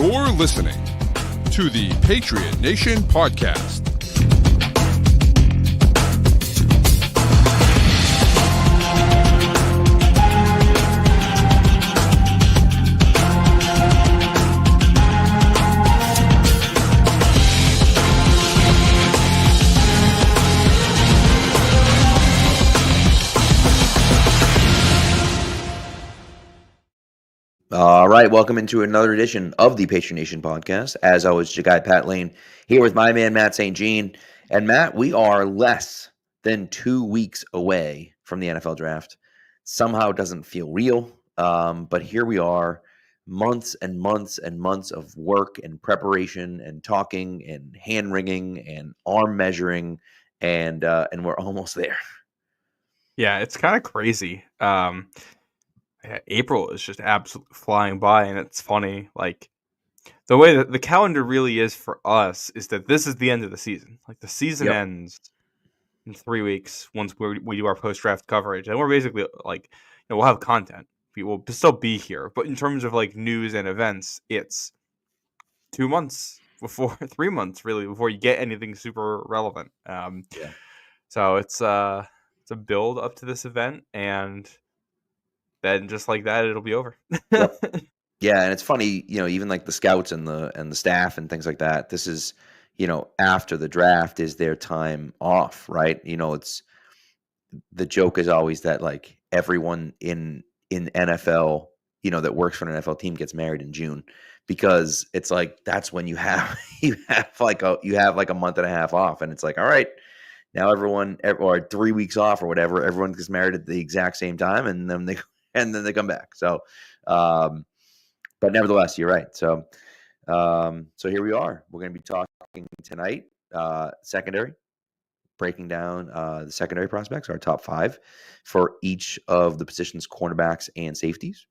You're listening to the Patriot Nation Podcast. All right, welcome into another edition of the Patriot Nation Podcast. As always, your guy Pat Lane here with my man Matt St. Jean. And Matt, we are less than 2 weeks away from the NFL draft. Somehow it doesn't feel real, but here we are, months and months and months of work and preparation and talking and hand wringing and arm measuring, and we're almost there. Yeah, it's kind of crazy. April is just absolutely flying by, and it's funny. Like, the way that the calendar really is for us is that this is the end of the season. Like, the season ends in 3 weeks once we do our post-draft coverage, and we're basically like, we'll have content. We will still be here, but in terms of like news and events, it's 2 months before 3 months really before you get anything super relevant. So it's a build up to this event, and then just like that, it'll be over. Yep. Yeah, and it's funny, even like the scouts and the staff and things like that. This is, after the draft is their time off, right? It's the joke is always that like everyone in NFL, that works for an NFL team gets married in June, because it's like that's when you have like a month and a half off, and it's like, all right, now everyone or 3 weeks off or whatever, everyone gets married at the exact same time, and then they come back. So, but nevertheless, you're right. So here we are. We're going to be talking tonight, secondary, breaking down the secondary prospects, our top 5 for each of the positions, cornerbacks and safeties.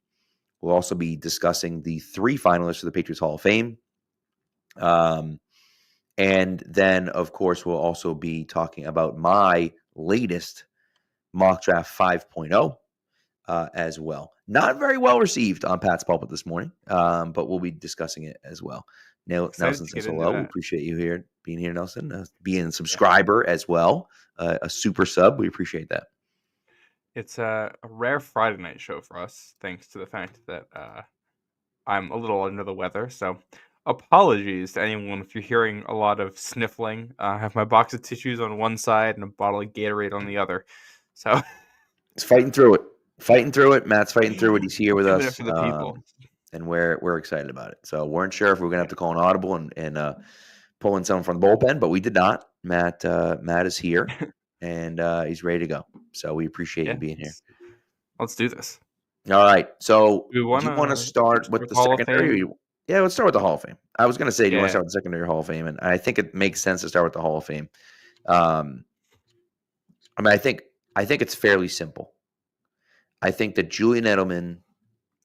We'll also be discussing the 3 finalists for the Patriots Hall of Fame. And then, of course, we'll also be talking about my latest mock draft 5.0. As well. Not very well received on Pat's pulpit this morning, but we'll be discussing it as well. Nelson says hello. We appreciate you being here, Nelson. Being a subscriber as well, a super sub. We appreciate that. It's a rare Friday night show for us, thanks to the fact that I'm a little under the weather. So apologies to anyone if you're hearing a lot of sniffling. I have my box of tissues on one side and a bottle of Gatorade on the other. So it's fighting through it. Matt's fighting through it. He's here with us, for the people. And we're excited about it. So weren't sure if we were gonna have to call an audible and pull in someone from the bullpen, but we did not. Matt is here, and he's ready to go. So we appreciate you being here. Let's do this. All right. So do you want to start with the secondary? Yeah, let's start with the Hall of Fame. I was gonna say, do you want to start with the secondary Hall of Fame? And I think it makes sense to start with the Hall of Fame. I think it's fairly simple. I think that Julian Edelman.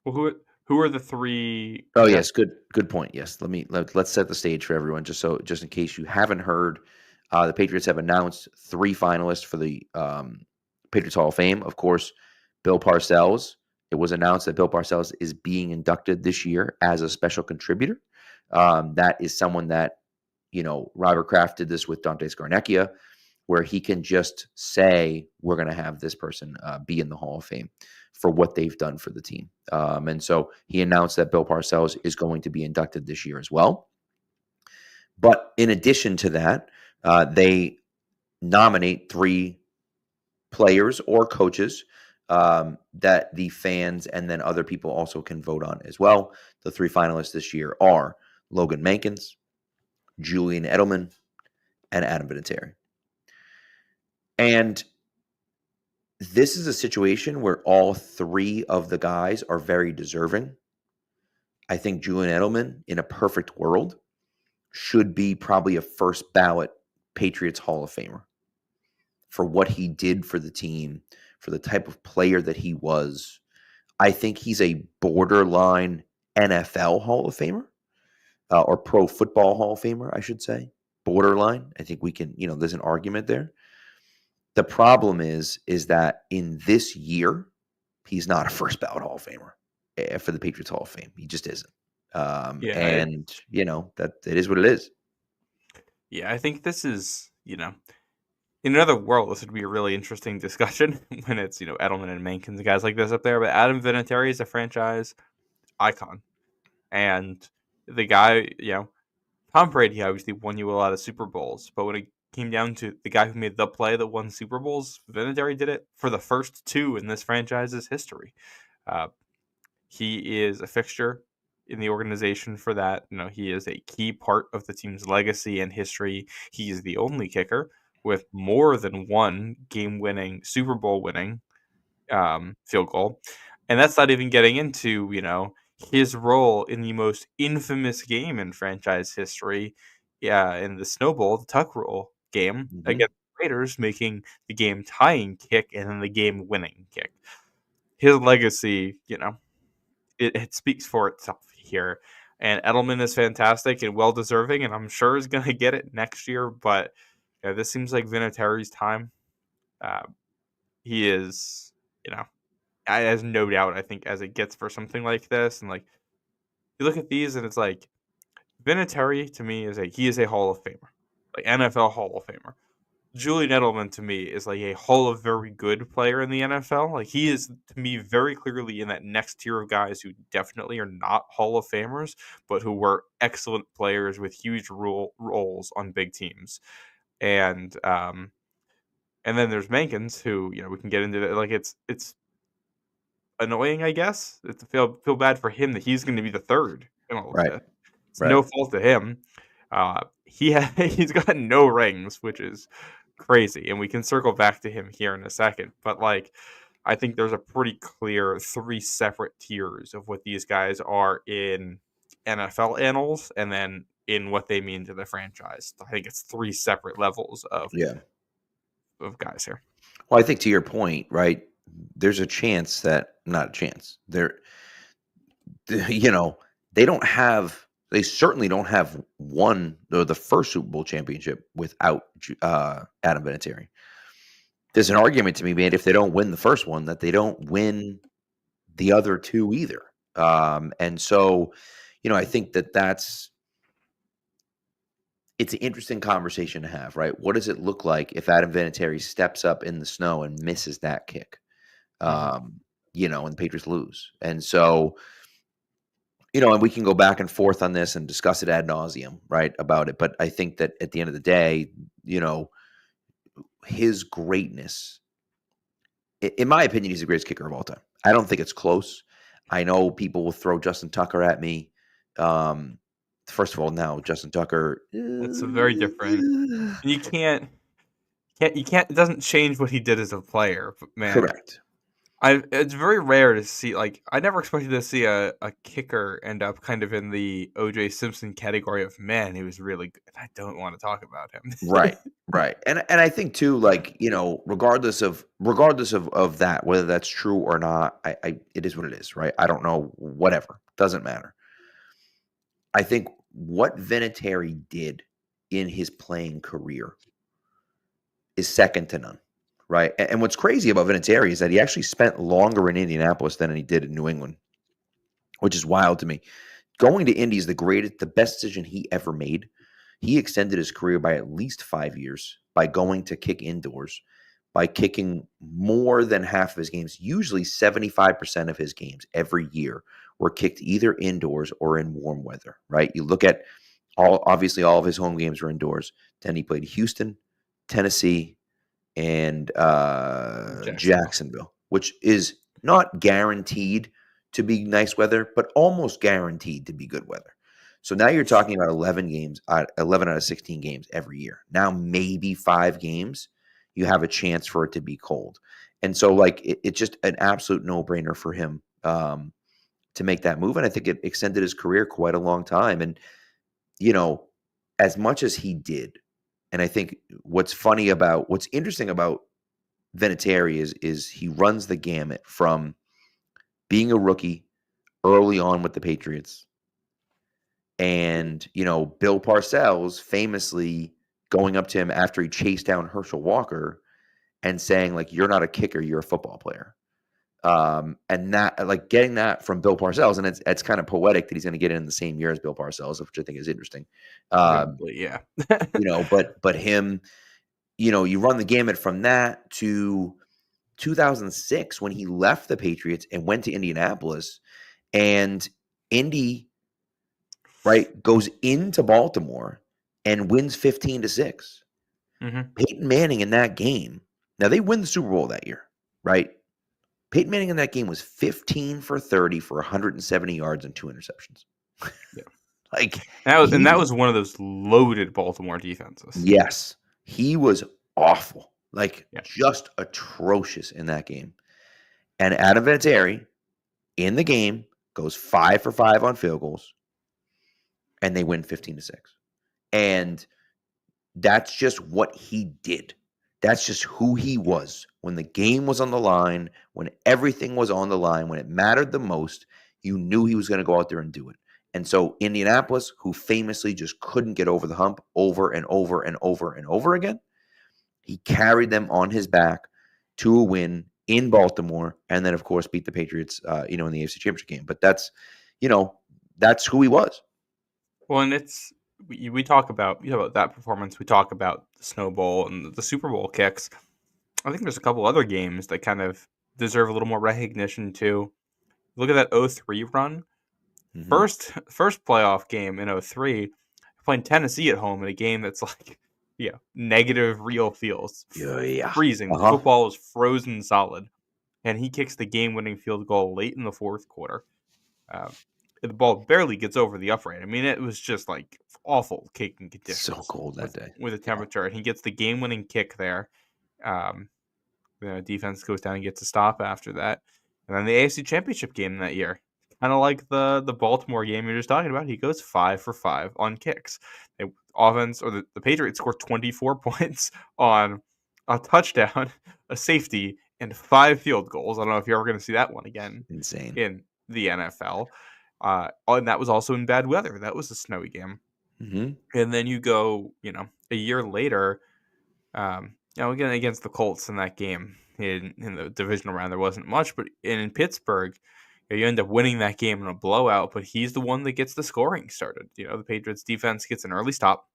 Well, who are the 3? Oh yes, good point. Yes, let's set the stage for everyone, just in case you haven't heard. The Patriots have announced 3 finalists for the Patriots Hall of Fame. Of course, Bill Parcells. It was announced that Bill Parcells is being inducted this year as a special contributor. That is someone that Robert Kraft did this with Dante Scarnecchia, where he can just say, we're going to have this person be in the Hall of Fame for what they've done for the team. And so he announced that Bill Parcells is going to be inducted this year as well. But in addition to that, they nominate 3 players or coaches that the fans and then other people also can vote on as well. The 3 finalists this year are Logan Mankins, Julian Edelman, and Adam Vinatieri. And this is a situation where all 3 of the guys are very deserving. I think Julian Edelman, in a perfect world, should be probably a first ballot Patriots Hall of Famer for what he did for the team, for the type of player that he was. I think he's a borderline NFL Hall of Famer, or Pro Football Hall of Famer, I should say. Borderline. I think we can, there's an argument there. The problem is that in this year, he's not a first ballot Hall of Famer for the Patriots Hall of Fame. He just isn't. Yeah, And that it is what it is. yeah. I think this is, in another world, this would be a really interesting discussion when it's Edelman and Mankins and guys like this up there. But Adam Vinatieri is a franchise icon, and the guy, Tom Brady obviously won you a lot of Super Bowls, but when it came down to the guy who made the play that won Super Bowls, Vinatieri did it for the first two in this franchise's history. Uh, he is a fixture in the organization for that. He is a key part of the team's legacy and history. He is the only kicker with more than one game-winning, Super Bowl-winning field goal, and that's not even getting into his role in the most infamous game in franchise history. Yeah, in the Snow Bowl, the Tuck Rule game Mhm. against the Raiders, making the game tying kick and then the game winning kick. His legacy, it speaks for itself here. And Edelman is fantastic and well deserving, and I'm sure is going to get it next year. But this seems like Vinatieri's time. Uh, he is, I has no doubt. I think as it gets for something like this, and like you look at these, and it's like Vinatieri to me he is a Hall of Famer, like NFL Hall of Famer. Julian Edelman to me is like a Hall of very good player in the NFL. Like he is to me very clearly in that next tier of guys who definitely are not Hall of Famers, but who were excellent players with huge roles on big teams. And then there's Mankins, who we can get into that. Like it's annoying, I guess. It's feel bad for him that he's going to be the third in all of Right. this. It's Right. no fault to him. He's got no rings, which is crazy, and we can circle back to him here in a second. But like, I think there's a pretty clear three separate tiers of what these guys are in NFL annals, and then in what they mean to the franchise. I think it's three separate levels Yeah. of guys here. Well, I think to your point, right? There's a chance that not a chance. You know, they certainly don't have won the first Super Bowl championship without Adam Vinatieri. There's an argument to be made if they don't win the first one that they don't win the other two either. And so, I think it's an interesting conversation to have, right? What does it look like if Adam Vinatieri steps up in the snow and misses that kick? Mhm. And the Patriots lose. And so, and we can go back and forth on this and discuss it ad nauseum, right, about it. But I think that at the end of the day, his greatness, in my opinion, he's the greatest kicker of all time. I don't think it's close. I know people will throw Justin Tucker at me. First of all, now Justin Tucker, It's a very different. You can't. You can't. It doesn't change what he did as a player, but man, correct. it's very rare to see. Like, I never expected to see a kicker end up kind of in the O.J. Simpson category of man. He was really good. I don't want to talk about him. Right, right. And I think too, like, regardless of that, whether that's true or not, I it is what it is, right? I don't know, whatever. Doesn't matter. I think what Vinatieri did in his playing career is second to none, right? And what's crazy about Vinatieri is that he actually spent longer in Indianapolis than he did in New England, which is wild to me. Going to Indy is the best decision he ever made. He extended his career by at least 5 years by going to kick indoors, by kicking more than half of his games. Usually 75% of his games every year were kicked either indoors or in warm weather, right? You look at obviously all of his home games were indoors. Then he played Houston, Tennessee, and Jacksonville. Jacksonville, which is not guaranteed to be nice weather, but almost guaranteed to be good weather. So now you're talking about 11 out of 16 games every year. Now maybe 5 games, you have a chance for it to be cold. And so, like, it's just an absolute no-brainer for him to make that move. And I think it extended his career quite a long time. And, as much as he did, and I think what's interesting about Vinatieri is he runs the gamut from being a rookie early on with the Patriots and, Bill Parcells famously going up to him after he chased down Herschel Walker and saying, like, you're not a kicker, you're a football player. And that, like, getting that from Bill Parcells, and it's kind of poetic that he's going to get it in the same year as Bill Parcells, which I think is interesting. Yeah. But him, you run the gamut from that to 2006 when he left the Patriots and went to Indianapolis, and Indy, right, goes into Baltimore and wins 15-6. Mm-hmm. Peyton Manning in that game. Now they win the Super Bowl that year, right? Peyton Manning in that game was 15 for 30 for 170 yards and 2 interceptions. Yeah. Like that was one of those loaded Baltimore defenses. Yes, he was awful, like Yeah. just atrocious in that game. And Adam Vinatieri in the game goes 5 for 5 on field goals, and they win 15-6. And that's just what he did. That's just who he was. When the game was on the line, when everything was on the line, when it mattered the most, you knew he was going to go out there and do it. And so Indianapolis, who famously just couldn't get over the hump over and over and over and over again, he carried them on his back to a win in Baltimore, and then, of course, beat the Patriots, in the AFC Championship game. But that's who he was. Well, and we talk about that performance. We talk about the Snow Bowl and the Super Bowl kicks. I think there's a couple other games that kind of deserve a little more recognition too. Look at that 0-3 run. Mhm. First playoff game in 0-3, playing Tennessee at home in a game that's like, negative real feels. Yeah. Freezing. The football was frozen solid. And he kicks the game-winning field goal late in the fourth quarter. The ball barely gets over the upright. I mean, it was just like awful kicking conditions. So cold that day. With the temperature. And he gets the game-winning kick there. The defense goes down and gets a stop after that. And then the AFC Championship game that year, kind of like the Baltimore game you're just talking about, he goes 5 for 5 on kicks. The Patriots scored 24 points on a touchdown, a safety, and 5 field goals. I don't know if you're ever going to see that one again. Insane. In the NFL. And that was also in bad weather. That was a snowy game. Mm-hmm. And then you go, a year later, again against the Colts in that game in the divisional round, there wasn't much, but in Pittsburgh, you end up winning that game in a blowout. But he's the one that gets the scoring started. The Patriots defense gets an early stop,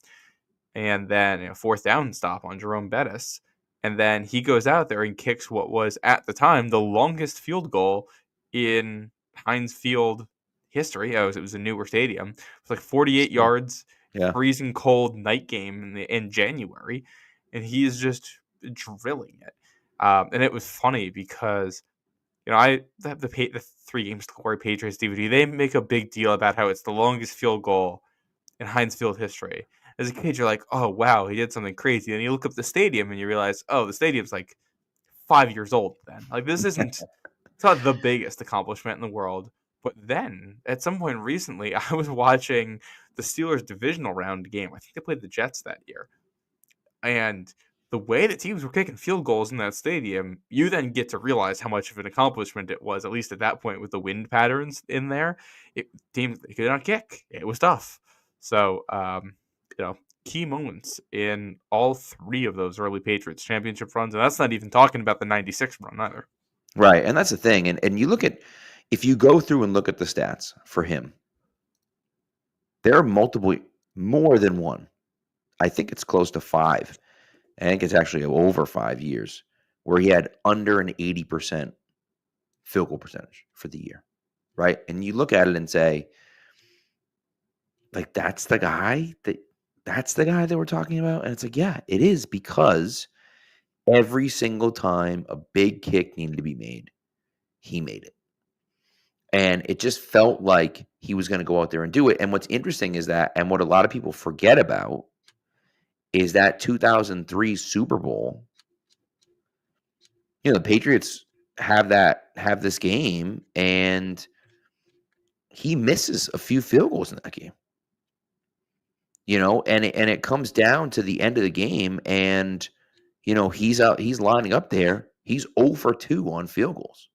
and then fourth down stop on Jerome Bettis, and then he goes out there and kicks what was at the time the longest field goal in Heinz Field history. It was a newer stadium. It was like 48 yards. Yeah. Freezing cold night game in January, and he is just drilling it. And it was funny because, I have the 3 games to glory Patriots DVD. They make a big deal about how it's the longest field goal in Heinz Field history. As a kid, you're like, oh, wow, he did something crazy. And you look up the stadium and you realize, oh, the stadium's like 5 years old then. Like, this isn't, it's not the biggest accomplishment in the world. But then, at some point recently, I was watching the Steelers divisional round game. I think they played the Jets that year. And the way that teams were kicking field goals in that stadium, you then get to realize how much of an accomplishment it was, at least at that point with the wind patterns in there. Teams, they could not kick. It was tough. So, key moments in all 3 of those early Patriots championship runs. And that's not even talking about the 96 run either. Right. And that's the thing. And you look at, if you go through and look at the stats for him, there are more than one. I think it's close to 5. I think it's actually over 5 years where he had under an 80% field goal percentage for the year, right? And you look at it and say, like, that's the guy that we're talking about. And it's like, yeah, it is, because every single time a big kick needed to be made, he made it. And it just felt like he was going to go out there and do it. And what's interesting is that, and what a lot of people forget about, is that 2003 Super Bowl. The Patriots have this game, and he misses a few field goals in that game. And it comes down to the end of the game, and he's lining up there. He's 0 for 2 on field goals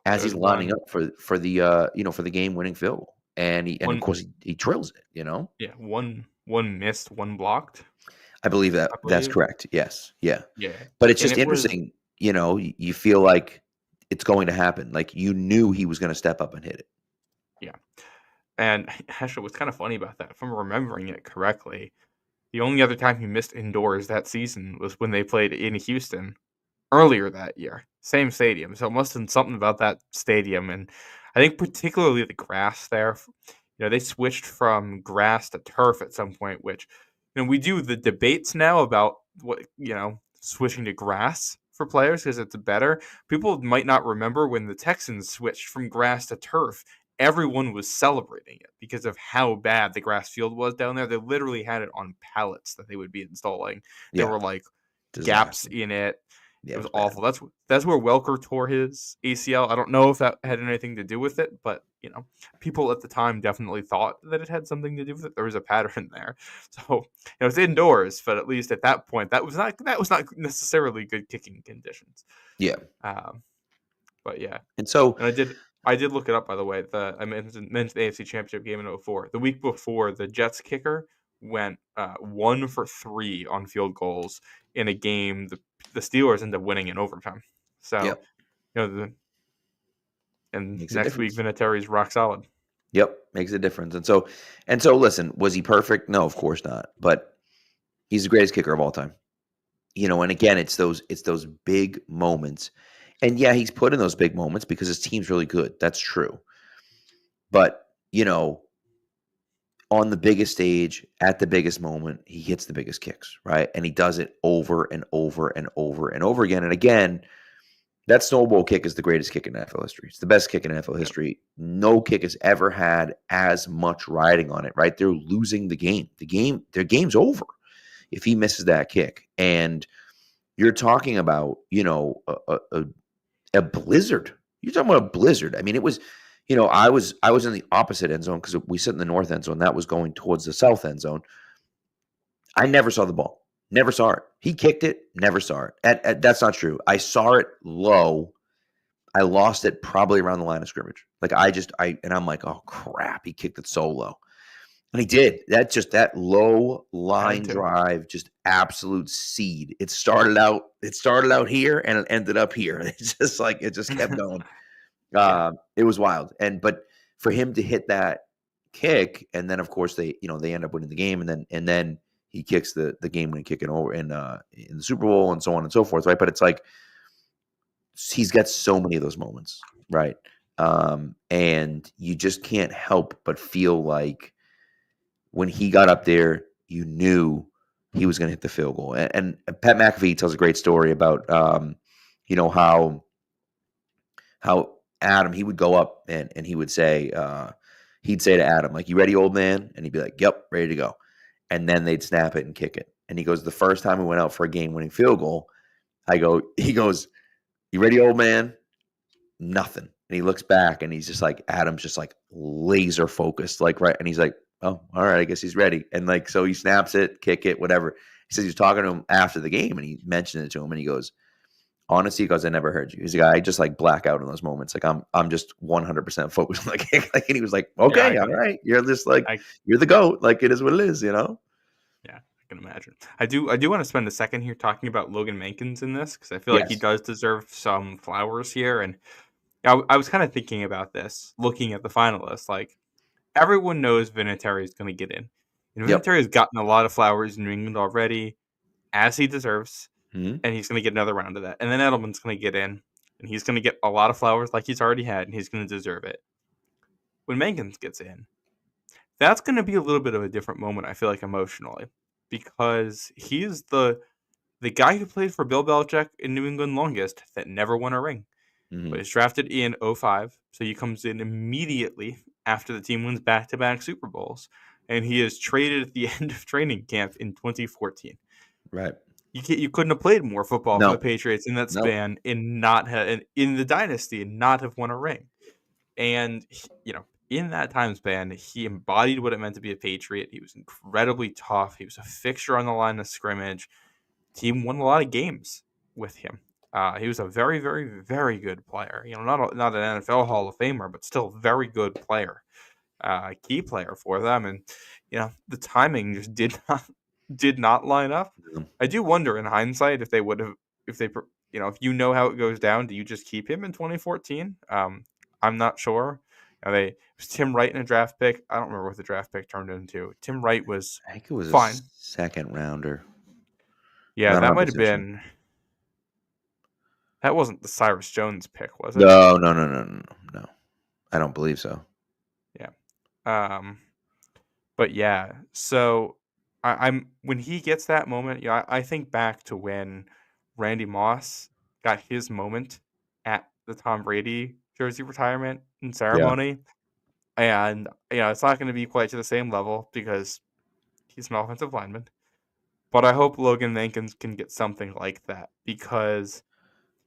as he's lining up for the game-winning field goal. And of course he drills it, Yeah, one missed, one blocked. I believe that's correct. Yes. Yeah. Yeah. But it's just interesting, you feel like it's going to happen. Like you knew he was going to step up and hit it. Yeah. And actually, what's kind of funny about that, if I'm remembering it correctly, the only other time he missed indoors that season was when they played in Houston earlier that year. Same stadium. So it must have been something about that stadium. And I think particularly the grass there. They switched from grass to turf at some point, which, we do the debates now about switching to grass for players because it's better. People might not remember when the Texans switched from grass to turf. Everyone was celebrating it because of how bad the grass field was down there. They literally had it on pallets that they would be installing. There Yeah. were like gaps Disaster. in it. Yeah, It was bad. awful. That's where Welker tore his ACL. I don't know if that had anything to do with it, but people at the time definitely thought that it had something to do with it. There was a pattern there. So it's indoors, but at least at that point, that was not necessarily good kicking conditions. Yeah. But yeah, And so and I did look it up, by the way. I mentioned the AFC Championship game in 2004. The week before, the Jets kicker went 1 for 3 on field goals in a game the Steelers ended up winning in overtime. yeah, So, and makes a next week difference. Vinatieri's rock solid. Yep, makes a difference. And so listen, was he perfect? No, of course not. But he's the greatest kicker of all time. And again, it's those big moments. And yeah, he's put in those big moments because his team's really good. That's true. But, on the biggest stage, at the biggest moment, he hits the biggest kicks, right? And he does it over and over and over and over again. And again, that snowball kick is the greatest kick in NFL history. It's the best kick in NFL history. No kick has ever had as much riding on it, right? They're losing the game. Their game's over if he misses that kick. And you're talking about, a blizzard. You're talking about a blizzard. I mean, it was, I was in the opposite end zone because we sit in the north end zone. That was going towards the south end zone. I never saw the ball. Never saw it. He kicked it. Never saw it. That's not true. I saw it low. I lost it probably around the line of scrimmage. Like I'm like, oh crap, he kicked it so low. And he did. That low line drive, just absolute seed. It started out here and it ended up here. It's just like it just kept going. It was wild. But for him to hit that kick, and then of course they end up winning the game, and then he kicks the game winning kick in the Super Bowl and so on and so forth, right? But it's like he's got so many of those moments, right? And you just can't help but feel like when he got up there, you knew he was going to hit the field goal. And Pat McAfee tells a great story about, how Adam, he would go up and he would say, he'd say to Adam, like, you ready, old man? And he'd be like, yep, ready to go. And then they'd snap it and kick it. And he goes, the first time we went out for a game-winning field goal, he goes, you ready, old man? Nothing. And he looks back and he's just like, Adam's just like laser focused, like, right. And he's like, oh, all right, I guess he's ready. And like, so he snaps it, kick it, whatever. He says he was talking to him after the game and he mentioned it to him and he goes, honestly, he goes, I never heard you. He's like, I just like black out in those moments. Like I'm just 100% focused on the kick. Like, and he was like, okay, all right. You're just like, you're the GOAT. Like it is what it is, Yeah, I can imagine. I do want to spend a second here talking about Logan Mankins in this because I feel like he does deserve some flowers here. And I was kind of thinking about this, looking at the finalists. Like everyone knows Vinatieri is going to get in. And Vinatieri has gotten a lot of flowers in New England already, as he deserves, and he's going to get another round of that. And then Edelman's going to get in, and he's going to get a lot of flowers like he's already had, and he's going to deserve it. When Mankins gets in, that's going to be a little bit of a different moment, I feel like, emotionally, because he's the guy who played for Bill Belichick in New England longest that never won a ring. But he's drafted in 2005, so he comes in immediately after the team wins back-to-back Super Bowls, and he is traded at the end of training camp in 2014. Right. You couldn't have played more football for the Patriots in that span in the dynasty and not have won a ring. And in that time span, he embodied what it meant to be a Patriot. He was incredibly tough. He was a fixture on the line of scrimmage. Team won a lot of games with him. He was a very, very, very good player. Not an NFL Hall of Famer, but still very good player. Key player for them, and the timing just did not line up. I do wonder in hindsight if if you know how it goes down, do you just keep him in 2014? I'm not sure. It was Tim Wright in a draft pick. I don't remember what the draft pick turned into. Tim Wright was I think it was a fine. second rounder. Yeah, Not that might have 100% sure. been. That wasn't the Cyrus Jones pick, was it? No. I don't believe so. Yeah. But yeah, so I'm when he gets that moment, I think back to when Randy Moss got his moment at the Tom Brady jersey retirement and ceremony. And it's not going to be quite to the same level because he's an offensive lineman. But I hope Logan Mankins can get something like that because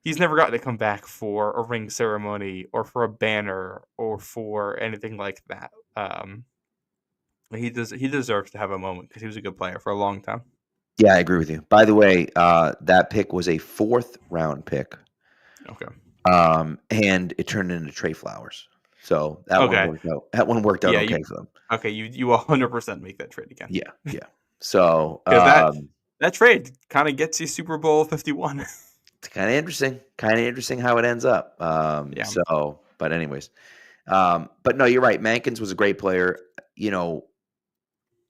he's never gotten to come back for a ring ceremony or for a banner or for anything like that. He deserves to have a moment because he was a good player for a long time. Yeah, I agree with you. By the way, that pick was a 4th round pick. Okay. And it turned into Trey Flowers. So that one Okay. worked out. That one worked out Yeah, okay for them. Okay, you 100% make that trade again. Yeah. So Because that trade kind of gets you Super Bowl 51. it's kind of interesting. Kind of interesting how it ends up. Yeah. So, but anyways, but no, you're right. Mankins was a great player.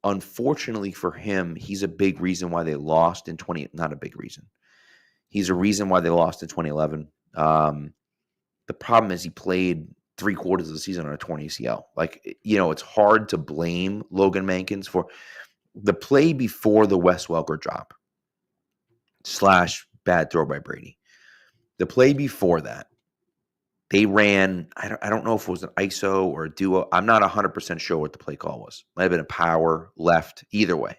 Unfortunately for him, he's a big reason why they lost in 20. Not a big reason. He's a reason why they lost in 2011. The problem is he played 3/4 of the season on a torn ACL. It's hard to blame Logan Mankins for the play before the Wes Welker drop / bad throw by Brady. The play before that, they ran, I don't know if it was an ISO or a duo. I'm not 100% sure what the play call was. Might have been a power, left, either way.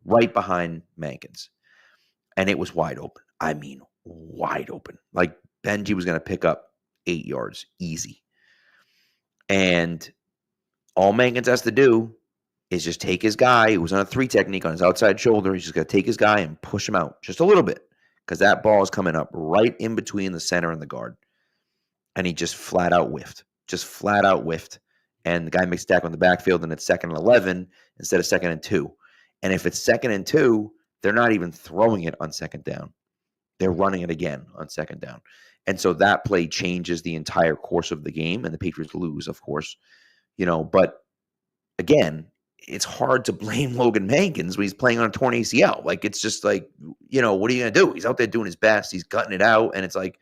Right behind Mankins. And it was wide open. I mean, wide open. Like Benji was going to pick up 8 yards, easy. And all Mankins has to do is just take his guy who was on a 3 technique on his outside shoulder. He's just going to take his guy and push him out just a little bit because that ball is coming up right in between the center and the guard. And he just flat out whiffed. And the guy makes a tackle in the backfield, and it's 2nd and 11 instead of 2nd and 2. And if it's 2nd and 2, they're not even throwing it on 2nd down. They're running it again on 2nd down. And so that play changes the entire course of the game, and the Patriots lose, of course. But again, it's hard to blame Logan Mankins when he's playing on a torn ACL. Like, it's just like, what are you going to do? He's out there doing his best. He's gutting it out, and it's like,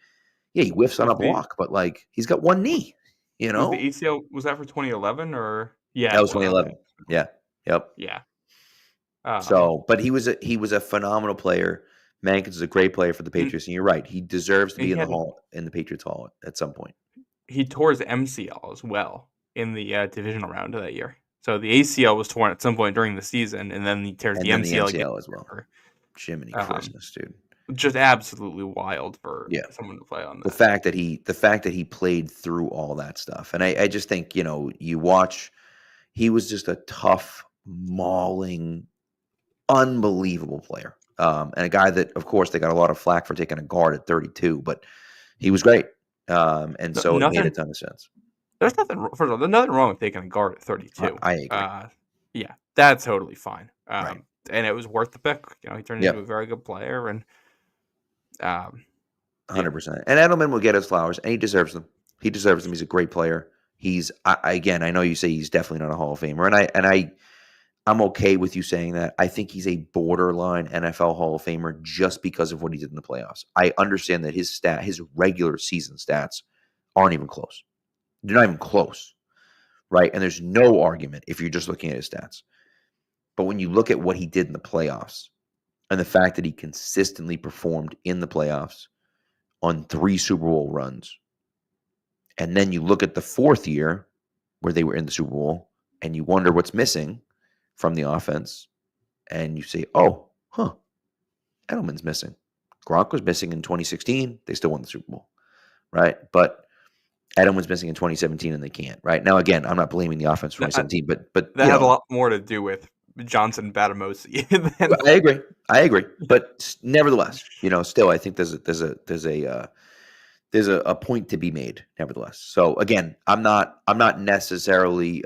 yeah, he whiffs on a block, but like he's got one knee, Was the ACL, was that for 2011 or? Yeah. That was 2011. Yeah. Yep. Yeah. But he was a phenomenal player. Mankins is a great player for the Patriots, and you're right. He deserves to be in the Patriots Hall at some point. He tore his MCL as well in the divisional round of that year. So the ACL was torn at some point during the season, and then he tears the MCL again as well. Jiminy Christmas, dude. Just absolutely wild for someone to play on that. The fact that he played through all that stuff. And I just think, you watch, he was just a tough, mauling, unbelievable player. And a guy that, of course, they got a lot of flack for taking a guard at 32, but he was great. And so it made a ton of sense. There's nothing, first of all, there's nothing wrong with taking a guard at 32. I agree. Yeah, that's totally fine. Right. And it was worth the pick. He turned into a very good player, and 100%. And Edelman will get his flowers, and he deserves them. He's a great player. I know you say he's definitely not a Hall of Famer, and I'm okay with you saying that. I think he's a borderline NFL Hall of Famer just because of what he did in the playoffs. I understand that his regular season stats aren't even close. They're not even close, right? And there's no argument if you're just looking at his stats. But when you look at what he did in the playoffs and the fact that he consistently performed in the playoffs on 3 Super Bowl runs, and then you look at the 4th year where they were in the Super Bowl and you wonder what's missing from the offense, and you say, Edelman's missing. Gronk was missing in 2016. They still won the Super Bowl, right? But Edelman's missing in 2017, and they can't, right? Now, again, I'm not blaming the offense for 2017, but that had a lot more to do with Johnson Batamosi. I agree. But nevertheless, still, I think there's a point to be made. Nevertheless, so again, I'm not necessarily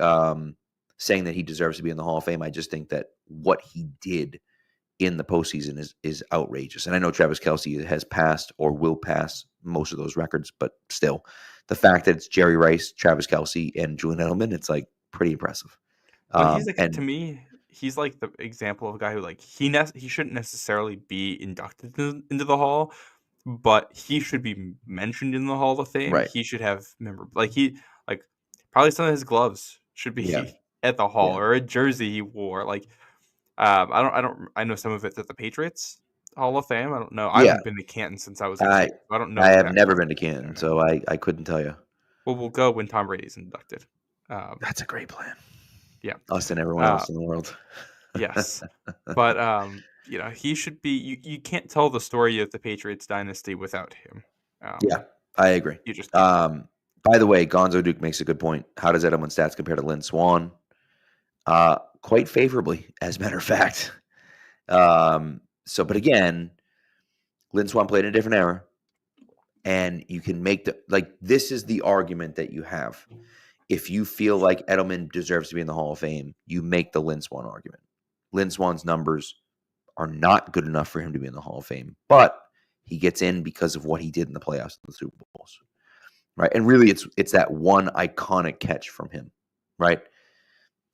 saying that he deserves to be in the Hall of Fame. I just think that what he did in the postseason is outrageous. And I know Travis Kelce has passed or will pass most of those records, but still, the fact that it's Jerry Rice, Travis Kelce, and Julian Edelman, it's like pretty impressive. But he's like, to And me, he's like the example of a guy who like he shouldn't necessarily be inducted into the Hall, but he should be mentioned in the Hall of Fame. right, He should have like probably some of his gloves should yeah, be at the Hall yeah, or a jersey he wore. Like I know some of it's at the Patriots Hall of Fame. I don't know. I yeah. haven't been to Canton since I was a I kid. So I don't know I have exactly never what's been to there Canton, now. so I couldn't tell you. Well, we'll go when Tom Brady's inducted. That's a great plan. Yeah. Us and everyone Uh, else in the world. yes. But he should be. You can't tell the story of the Patriots dynasty without him. Yeah, I agree. You just can't. By the way, Gonzo Duke makes a good point. How does Edelman's stats compare to Lynn Swan? Quite favorably, as a matter of fact. But again, Lynn Swan played in a different era, and you can make this is the argument that you have. If you feel like Edelman deserves to be in the Hall of Fame, you make the Lynn Swan argument. Lynn Swan's numbers are not good enough for him to be in the Hall of Fame, but he gets in because of what he did in the playoffs and the Super Bowls, right? And really, it's that one iconic catch from him, right?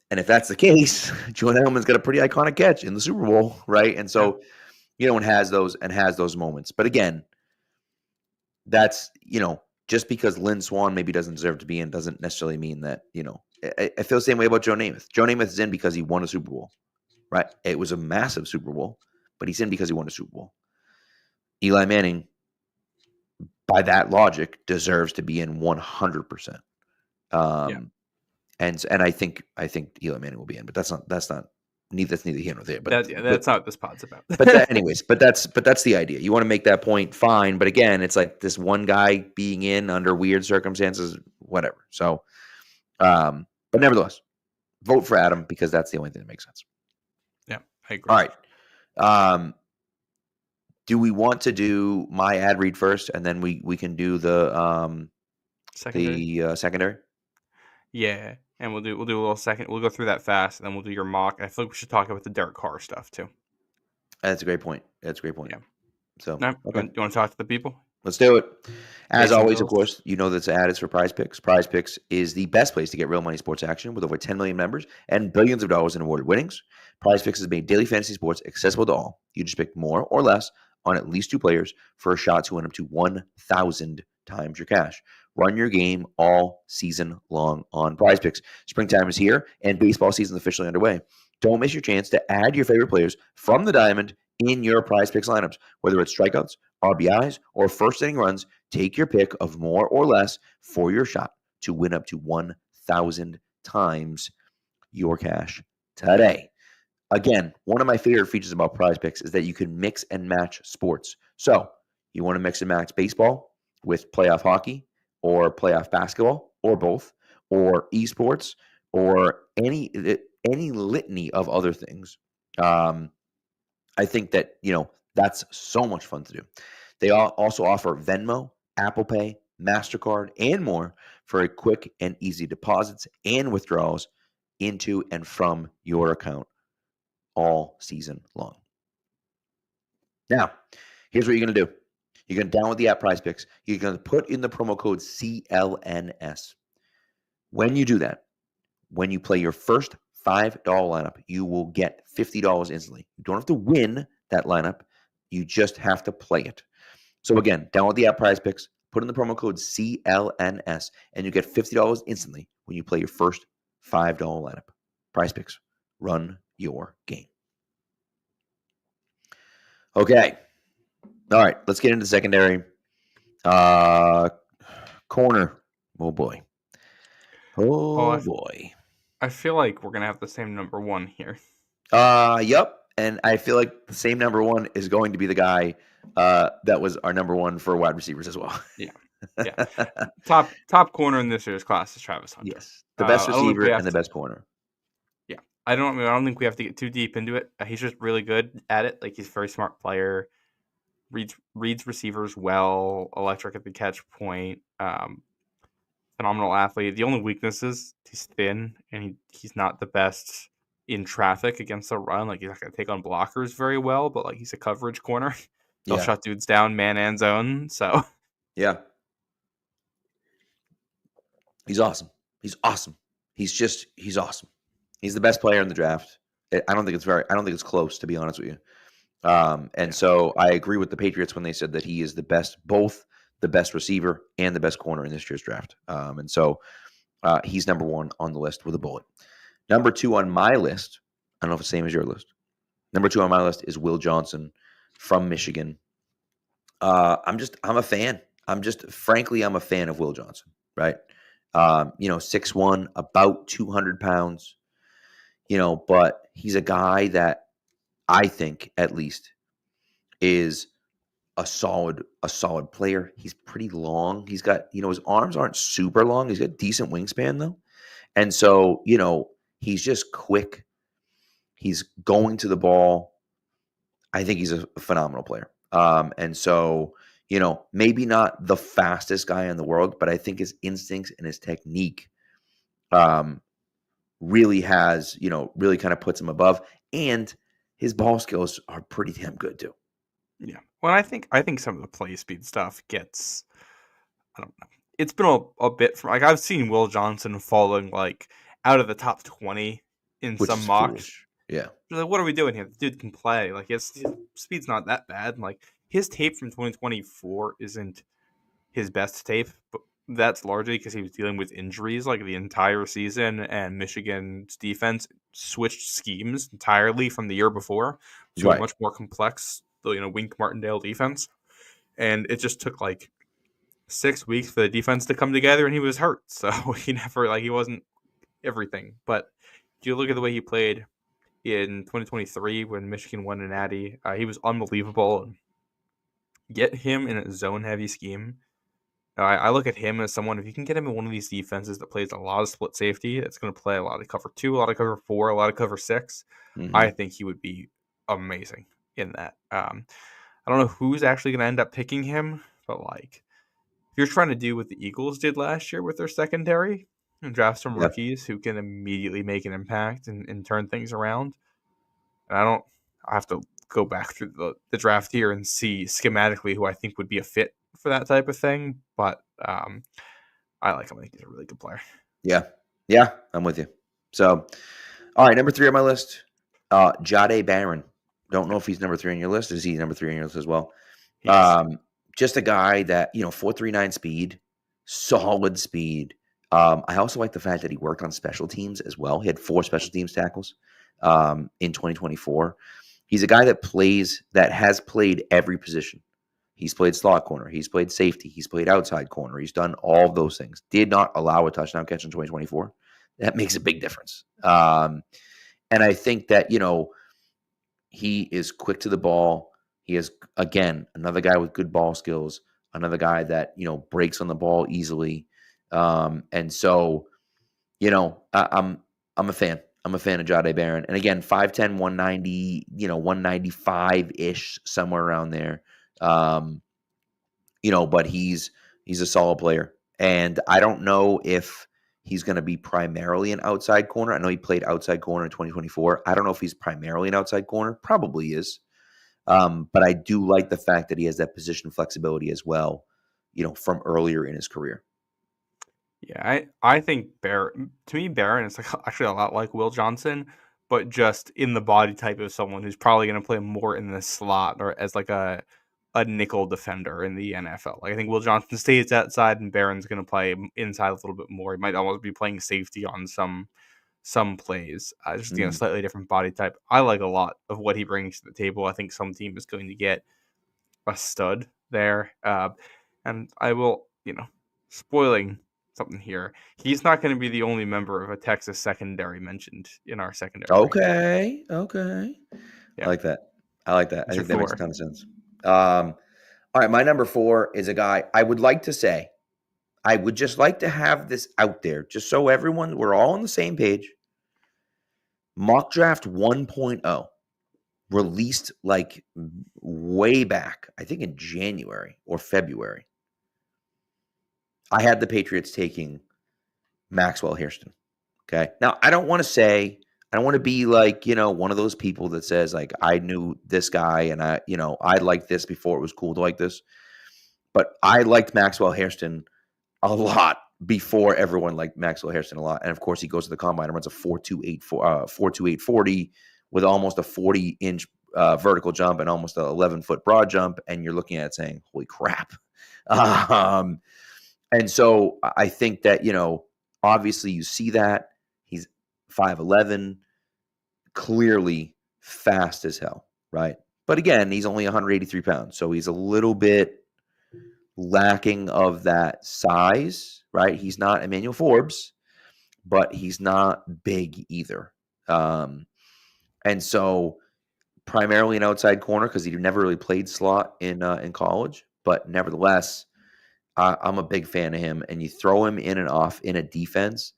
And if that's the case, Julian Edelman's got a pretty iconic catch in the Super Bowl, right? And so, and has those moments. But again, that's just because Lynn Swan maybe doesn't deserve to be in doesn't necessarily mean that I feel the same way about Joe Namath. Joe Namath is in because he won a Super Bowl, right? It was a massive Super Bowl, but he's in because he won a Super Bowl. Eli Manning, by that logic, deserves to be in 100%. And I think Eli Manning will be in, but that's neither here nor there. But that's not what this pod's about. but that's the idea. You want to make that point, fine. But again, it's like this one guy being in under weird circumstances, whatever. So, but nevertheless, vote for Adam because that's the only thing that makes sense. Yeah, I agree. All right. Do we want to do my ad read first, and then we can do the secondary? Yeah, and we'll do a little second. We'll go through that fast, and then we'll do your mock. I feel like we should talk about the Derek Carr stuff too. That's a great point. Yeah. So, okay. You want to talk to the people? Let's do it. As Mason always, Bills. of course, this ad is for Prize Picks. Prize Picks is the best place to get real money sports action with over 10 million members and billions of dollars in awarded winnings. Prize Picks has made daily fantasy sports accessible to all. You just pick more or less on at least 2 players for a shot to win up to 1,000 times your cash. Run your game all season long on Prize Picks. Springtime is here, and baseball season is officially underway. Don't miss your chance to add your favorite players from the diamond in your Prize Picks lineups, whether it's strikeouts, RBIs, or first inning runs. Take your pick of more or less for your shot to win up to 1,000 times your cash today. Again, one of my favorite features about Prize Picks is that you can mix and match sports. So you want to mix and match baseball with playoff hockey or playoff basketball or both, or esports or any litany of other things. I think that, that's so much fun to do. They also offer Venmo, Apple Pay, MasterCard, and more for quick and easy deposits and withdrawals into and from your account all season long. Now, here's what you're going to do. You're going to download the app Prize Picks. You're going to put in the promo code CLNS. When you do that, when you play your first $5 lineup, you will get $50 instantly. You don't have to win that lineup. You just have to play it. So again, download the app Prize Picks, put in the promo code CLNS, and you get $50 instantly when you play your first $5 lineup. Prize Picks. Run your game. Okay. All right. Let's get into secondary. Corner. Oh, boy. Oh, boy. I feel like we're going to have the same number one here. Yep. And I feel like the same number one is going to be the guy that was our number one for wide receivers as well. Yeah. Top corner in this year's class is Travis Hunter. Yes. The best receiver and the best corner. Yeah. I don't think we have to get too deep into it. He's just really good at it. Like, he's a very smart player. Reads receivers well, electric at the catch point, phenomenal athlete. The only weakness is he's thin and he's not the best in traffic against the run. Like, he's not going to take on blockers very well, but like he's a coverage corner. He'll Yeah. shut dudes down, man and zone. So Yeah. He's awesome. He's awesome. He's awesome. He's the best player in the draft. I don't think it's close, to be honest with you. And yeah, so I agree with the Patriots when they said that he is both the best receiver and the best corner in this year's draft. And so he's number one on the list with a bullet. Number two on my list, I don't know if it's the same as your list. Number two on my list is Will Johnson from Michigan. I'm a fan. Frankly, I'm a fan of Will Johnson, right? 6'1", about 200 pounds, but he's a guy that I think at least is a solid player. He's pretty long. He's got, his arms aren't super long. He's got decent wingspan though. And so, he's just quick. He's going to the ball. I think he's a phenomenal player. And so, maybe not the fastest guy in the world, but I think his instincts and his technique really really kind of puts him above. And his ball skills are pretty damn good too. yeah. Well, I think some of the play speed stuff gets, I don't know. It's been a bit from, like, I've seen Will Johnson falling like out of the top 20 in Which some is mocks. foolish. Yeah. You're like, what are we doing here? The dude can play. Like, his speed's not that bad. Like, his tape from 2024 isn't his best tape, but that's largely because he was dealing with injuries like the entire season, and Michigan's defense switched schemes entirely from the year before to a Right. much more complex, Wink Martindale defense. And it just took like 6 weeks for the defense to come together, and he was hurt. So he wasn't everything. But if you look at the way he played in 2023 when Michigan won a natty, he was unbelievable. Get him in a zone-heavy scheme. I look at him as someone, if you can get him in one of these defenses that plays a lot of split safety, it's going to play a lot of cover 2, a lot of cover 4, a lot of cover 6. Mm-hmm. I think he would be amazing in that. I don't know who's actually going to end up picking him, but like, if you're trying to do what the Eagles did last year with their secondary and draft some rookies who can immediately make an impact and turn things around, and I have to go back through the draft here and see schematically who I think would be a fit for that type of thing. But I like him. I think he's a really good player. Yeah, I'm with you. So, all right, number 3 on my list, Jahdae Barron. Don't know if he's number 3 on your list. Is he number 3 on your list as well? Just a guy that, 4.39 speed, solid speed. I also like the fact that he worked on special teams as well. He had 4 special teams tackles in 2024. He's a guy that has played every position. He's played slot corner. He's played safety. He's played outside corner. He's done all of those things. Did not allow a touchdown catch in 2024. That makes a big difference. And I think that, he is quick to the ball. He is, again, another guy with good ball skills, another guy that, breaks on the ball easily. And so, I'm a fan. I'm a fan of Jahdae Barron. And again, 5'10", 190, 195-ish, somewhere around there. But he's a solid player. And I don't know if he's going to be primarily an outside corner. I know he played outside corner in 2024. I don't know if he's primarily an outside corner. Probably is. But I do like the fact that he has that position flexibility as well, from earlier in his career. Yeah, I think Barron is like actually a lot like Will Johnson, but just in the body type of someone who's probably going to play more in the slot or as like a nickel defender in the NFL. Like, I think Will Johnson stays outside and Barron's going to play inside a little bit more. He might almost be playing safety on some plays, just slightly different body type. I like a lot of what he brings to the table. I think some team is going to get a stud there, and I will, spoiling something here. He's not going to be the only member of a Texas secondary mentioned in our secondary. Okay. Yeah. I like that. I think that makes a ton of sense. All right, my number 4 is a guy I would just like to have this out there, just so we're all on the same page. Mock Draft 1.0, released like way back, I think in January or February. I had the Patriots taking Maxwell Hairston. Okay. Now, I don't want to say I don't want to be like, one of those people that says like, I knew this guy and I liked this before it was cool to like this. But I liked Maxwell Hairston a lot before everyone liked Maxwell Hairston a lot. And of course, he goes to the combine and runs a 4.28 with almost a 40-inch vertical jump and almost an 11-foot broad jump. And you're looking at it saying, holy crap. And so I think that, obviously you see that he's 5'11", clearly fast as hell, right? But again, he's only 183 pounds. So he's a little bit lacking of that size, right? He's not Emmanuel Forbes, but he's not big either. And so primarily an outside corner because he never really played slot in college, but nevertheless, I'm a big fan of him. And you throw him in and off in a defense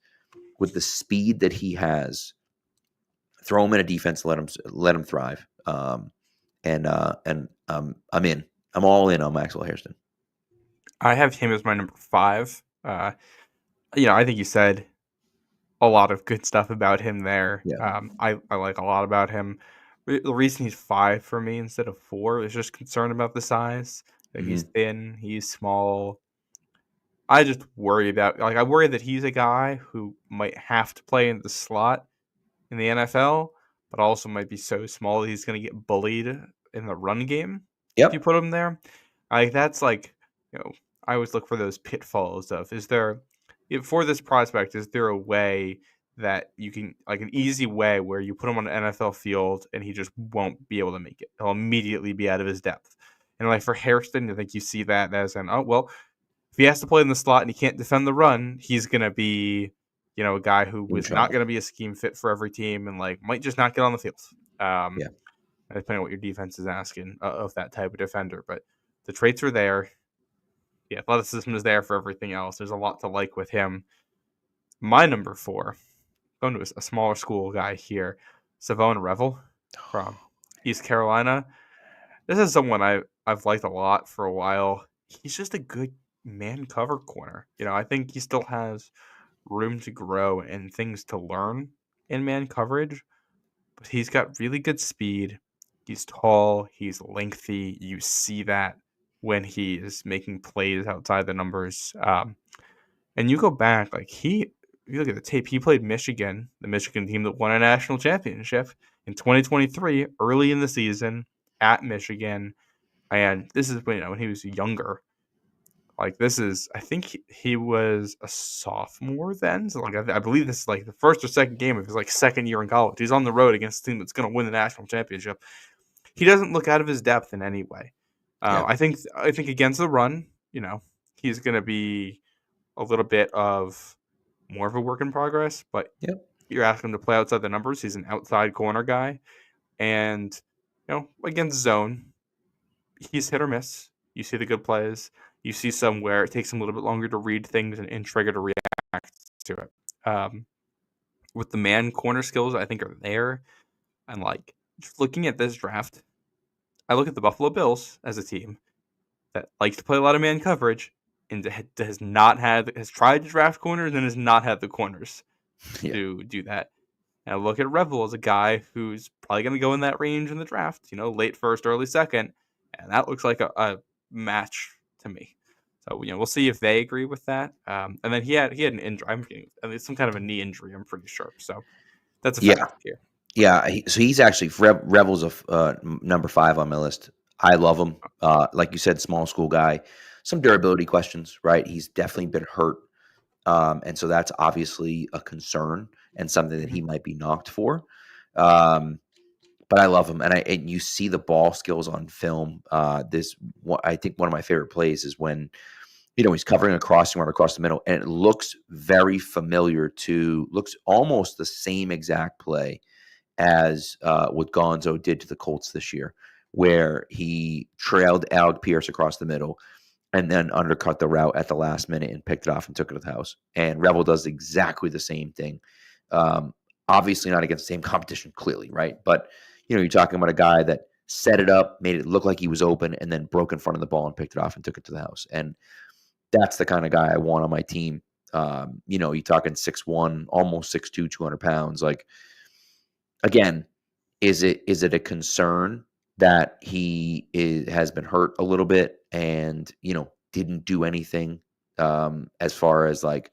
with the speed that he has. Throw him in a defense, let him thrive. I'm in. I'm all in on Maxwell Hairston. I have him as my number 5. I think you said a lot of good stuff about him there. Yeah. I like a lot about him. The reason he's 5 for me instead of 4 is just concerned about the size. He's thin, he's small. I just worry about, I worry that he's a guy who might have to play in the slot in the NFL, but also might be so small that he's going to get bullied in the run game if you put him there. That's I always look for those pitfalls of, for this prospect, is there a way that you can, an easy way where you put him on an NFL field and he just won't be able to make it. He'll immediately be out of his depth. And for Hairston, I think you see that as if he has to play in the slot and he can't defend the run, he's going to be, a guy who was not going to be a scheme fit for every team and might just not get on the field. Depending on what your defense is asking of that type of defender. But the traits are there. The athleticism is there for everything else. There's a lot to like with him. My number 4, going to a smaller school guy here, Savone Revel from East Carolina. This is someone I've liked a lot for a while. He's just a good man cover corner. I think he still has room to grow and things to learn in man coverage, but he's got really good speed. He's tall, he's lengthy. You see that when he is making plays outside the numbers. And you go back, you look at the tape, he played Michigan, the Michigan team that won a national championship in 2023, early in the season at Michigan. And this is when he was younger. I think he was a sophomore then. So I believe this is the first or second game of his second year in college. He's on the road against a team that's going to win the national championship. He doesn't look out of his depth in any way. I think against the run, he's going to be a little bit of more of a work in progress, but you're asking him to play outside the numbers. He's an outside corner guy. And, against zone, he's hit or miss. You see the good plays. You see some where it takes him a little bit longer to read things and trigger to react to it. With the man corner skills, I think are there. And just looking at this draft, I look at the Buffalo Bills as a team that likes to play a lot of man coverage and has tried to draft corners and has not had the corners to do that. And I look at Revel as a guy who's probably going to go in that range in the draft, late first, early second. And that looks like a match to me. So, we'll see if they agree with that. And then he had an injury. Some kind of a knee injury, I'm pretty sure. So that's a factor here. Yeah. So he's actually, Revel's number 5 on my list. I love him. Like you said, small school guy. Some durability questions, right? He's definitely been hurt. And so that's obviously a concern and something that he might be knocked for. But I love him, and you see the ball skills on film. I think one of my favorite plays is when he's covering a crossing run across the middle, and it looks very familiar looks almost the same exact play as what Gonzo did to the Colts this year, where he trailed Alec Pierce across the middle and then undercut the route at the last minute and picked it off and took it to the house. And Revel does exactly the same thing. Obviously not against the same competition, clearly, right? But you're talking about a guy that set it up, made it look like he was open, and then broke in front of the ball and picked it off and took it to the house. And that's the kind of guy I want on my team. You're talking 6'1", almost 6'2", 200 pounds. again, is it a concern that has been hurt a little bit and didn't do anything as far as like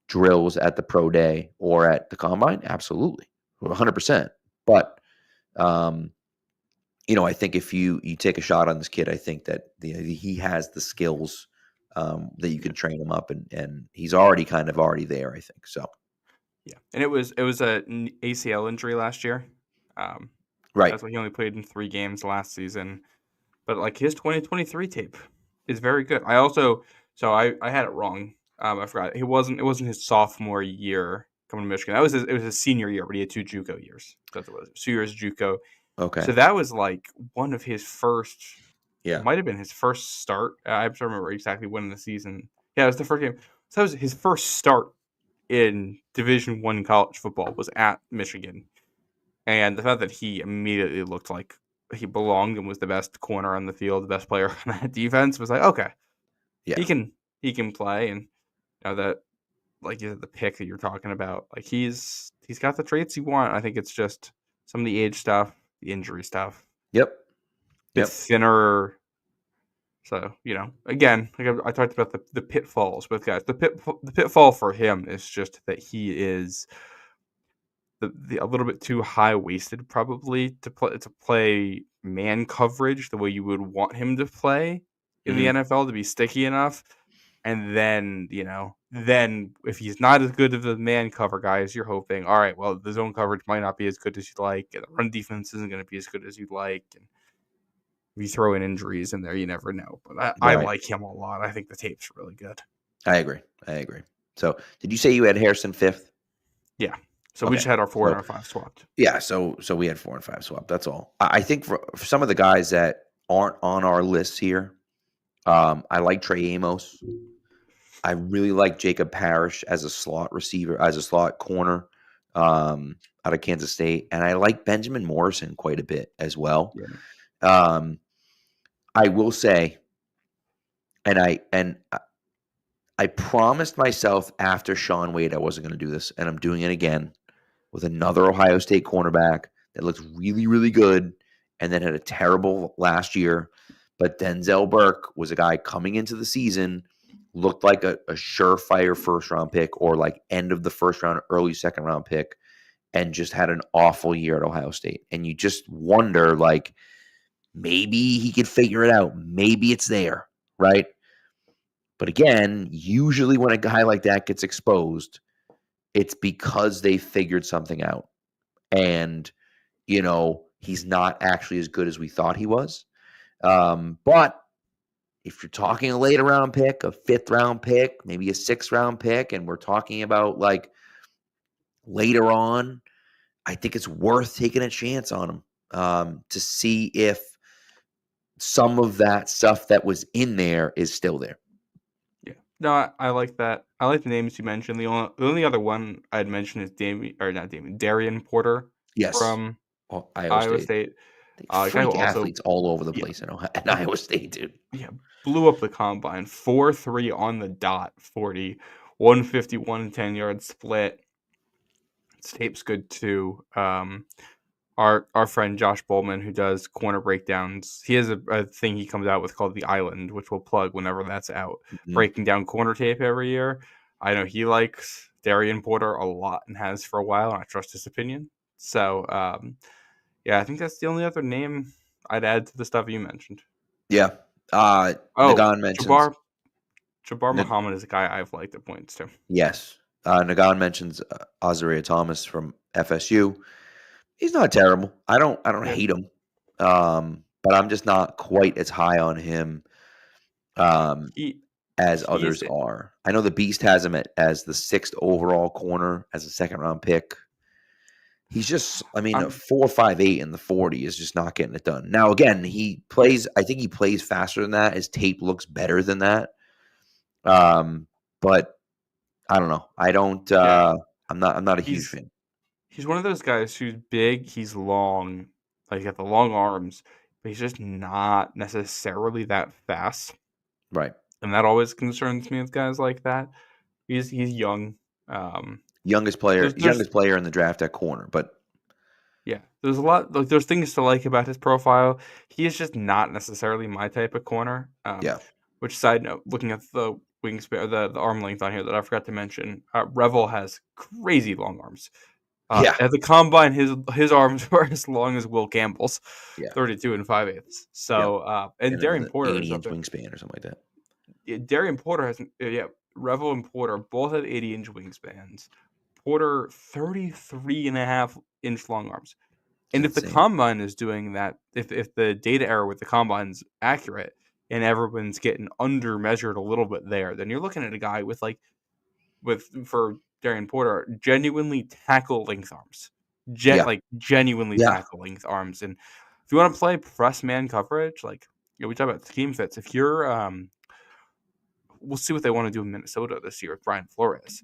drills at the pro day or at the combine? Absolutely, 100%. But um, I think if you take a shot on this kid, I think that he has the skills that you can train him up, and he's already there. I think so. Yeah, and it was an ACL injury last year. Right. That's why he only played in 3 games last season. But like his 2023 tape is very good. I had it wrong. I forgot it wasn't his sophomore year coming to Michigan. It was his senior year, but he had 2 JUCO years. That's what it was. 2 years JUCO. Okay. So that was like one of his first. Yeah. It might have been his first start. I have to remember exactly when in the season. Yeah, it was the first game. So that was his first start in Division I college football was at Michigan. And the fact that he immediately looked like he belonged and was the best corner on the field, the best player on that defense was like, okay, Yeah. he can play. And that, like the pick that you're talking about, like he's got the traits you want. I think it's just some of the age stuff, the injury stuff. Yep. Bit thinner. So, again, like I talked about the pitfalls with guys. The pitfall for him is just that he is a little bit too high waisted probably to play man coverage the way you would want him to play in the NFL to be sticky enough. And then, then if he's not as good of a man cover guy as you're hoping, all right, well, the zone coverage might not be as good as you'd like, and the run defense isn't going to be as good as you'd like. And if you throw in injuries in there, you never know. But I like him a lot. I think the tape's really good. I agree. So, did you say you had Harrison 5th? Yeah. So we just had our 4 and our 5 swapped. Yeah. So we had 4 and 5 swapped. That's all. I think for some of the guys that aren't on our list here, I like Trey Amos. I really like Jacob Parrish as a slot receiver, as a slot corner out of Kansas State. And I like Benjamin Morrison quite a bit as well. Yeah. I will say, and I promised myself after Sean Wade I wasn't going to do this, and I'm doing it again with another Ohio State cornerback that looks really, really good and then had a terrible last year. But Denzel Burke was a guy coming into the season, looked like a surefire first-round pick or like end of the first round, early second-round pick, and just had an awful year at Ohio State. And you just wonder, like, maybe he could figure it out. Maybe it's there, right? But again, usually when a guy like that gets exposed, it's because they figured something out. And, he's not actually as good as we thought he was. But if you're talking a later round pick, a 5th round pick, maybe a 6th round pick, and we're talking about like later on, I think it's worth taking a chance on him to see if some of that stuff that was in there is still there. Yeah. No, I like that. I like the names you mentioned. The only other one I'd mention is Darian Porter. Yes. From Iowa State. Freak athletes all over the place in Iowa State, dude. Yeah, blew up the combine. 4.3 on the dot, 40, 151 10-yard split. His tape's good too. Our friend Josh Bowman, who does corner breakdowns, he has a thing he comes out with called The Island, which we'll plug whenever that's out, breaking down corner tape every year. I know he likes Darian Porter a lot and has for a while, and I trust his opinion. So, yeah, I think that's the only other name I'd add to the stuff you mentioned. Yeah. Nagan mentions Jabbar Muhammad is a guy I've liked at points too. Yes. Nagan mentions Azaria Thomas from FSU. He's not terrible. I don't hate him. But I'm just not quite as high on him as others are. I know the Beast has him as the 6th overall corner as a 2nd round pick. He's just, 4.58 in the 40 is just not getting it done. Now, again, I think he plays faster than that. His tape looks better than that. But I don't know. I'm not a huge fan. He's one of those guys who's big, he's long, like he's got the long arms, but he's just not necessarily that fast. Right. And that always concerns me with guys like that. He's young. Youngest player in the draft at corner, but Yeah, there's a lot. Like, there's things to like about his profile. He is just not necessarily my type of corner. Yeah. Which, side note, looking at the wingspan, the arm length on here that I forgot to mention, Revel has crazy long arms. Yeah. At the combine, his arms are as long as Will Campbell's, Yeah. 32 and 5/8. Yeah. So, and And Darian an Porter is up 80-inch there. wingspan or something like that. Yeah, Darian Porter has, Revel and Porter both have 80-inch wingspans. Porter 33.5-inch long arms. And if the Insane. combine is doing that, if the data error with the combine's accurate and everyone's getting under measured a little bit there, then you're looking at a guy for Darian Porter, genuinely tackle length arms. Yeah. Genuinely Yeah. tackle length arms. And if you want to play press man coverage, we talk about scheme fits. If you're we'll see what they want to do in Minnesota this year with Brian Flores.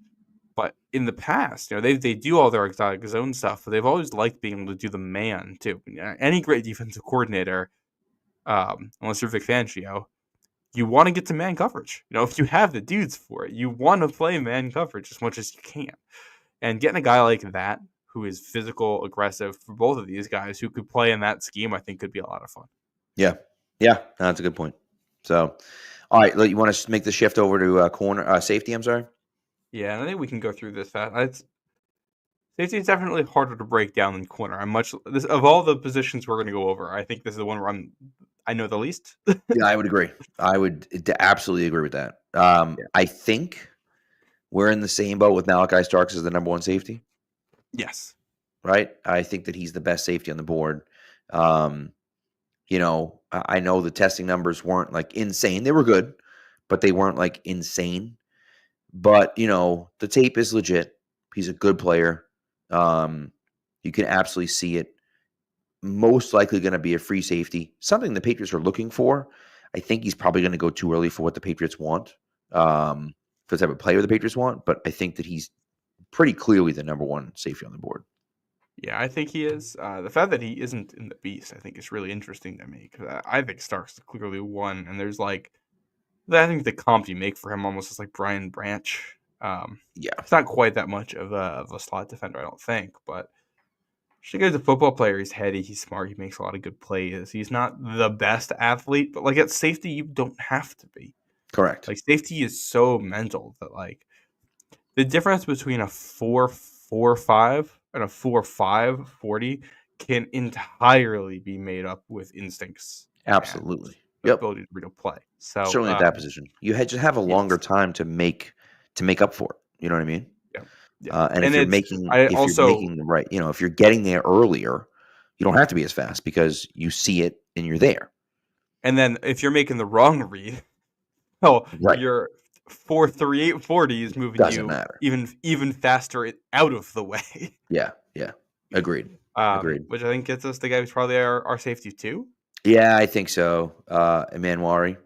But in the past, they do all their exotic zone stuff, but they've always liked being able to do the man too. Any great defensive coordinator, unless you're Vic Fangio, you want to get to man coverage. If you have the dudes for it, you want to play man coverage as much as you can. And getting a guy like that who is physical, aggressive for both of these guys who could play in that scheme, I think could be a lot of fun. Yeah. Yeah. No, that's a good point. So, all right, you want to make the shift over to corner safety? I'm sorry. Yeah, and I think we can go through this fast. Safety is definitely harder to break down than corner. Of all the positions we're going to go over, I think this is the one where I know the least. Yeah, I would agree. I would absolutely agree with that. I think we're in the same boat with Malachi Starks as the number one safety. Yes. Right? I think that he's the best safety on the board. I know the testing numbers weren't like insane. They were good, but they weren't like insane. But, the tape is legit. He's a good player. You can absolutely see it. Most likely going to be a free safety, something the Patriots are looking for. I think he's probably going to go too early for what the Patriots want, for the type of player the Patriots want. But I think that he's pretty clearly the number one safety on the board. Yeah, I think he is. The fact that he isn't in the beast, I think, is really interesting to me because I think Starks is clearly one, and there's I think the comp you make for him almost is like Brian Branch. Yeah, it's not quite that much of a slot defender, I don't think, but he's a football player. He's heady, he's smart, he makes a lot of good plays. He's not the best athlete, but at safety, you don't have to be. correct. Safety is so mental that the difference between a 4.45 and a 4.5 40 can entirely be made up with instincts. Absolutely. The ability to read a play. So certainly at that position, you just have a longer time to make up for it. You know what I mean? Yeah. And if you're making the right, if you're getting there earlier, you don't have to be as fast because you see it and you're there. And then if you're making the wrong read, your 4.38 40 is moving Doesn't matter. even faster out of the way. Yeah. Agreed. Which I think gets us the guy who's probably our safety too. Yeah, I think so. Manwari,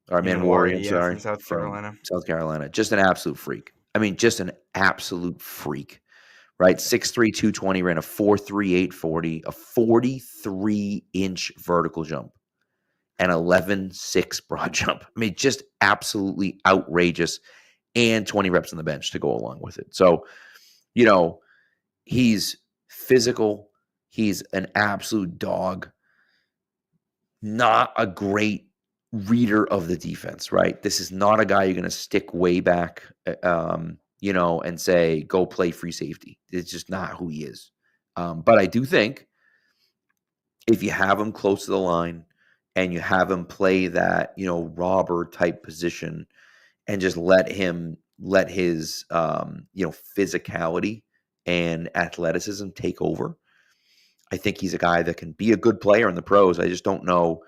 from South Carolina. South Carolina. Just an absolute freak. I mean, just an absolute freak, right? 6'3", 220, ran a 4.38 40, a 43-inch vertical jump, and 11.6 broad jump. I mean, just absolutely outrageous, and 20 reps on the bench to go along with it. So, he's physical. He's an absolute dog. Not a great reader of the defense, right? This is not a guy you're going to stick way back, and say, go play free safety. It's just not who he is. But I do think if you have him close to the line and you have him play that, robber type position and just let his, physicality and athleticism take over, I think he's a guy that can be a good player in the pros. I just don't know.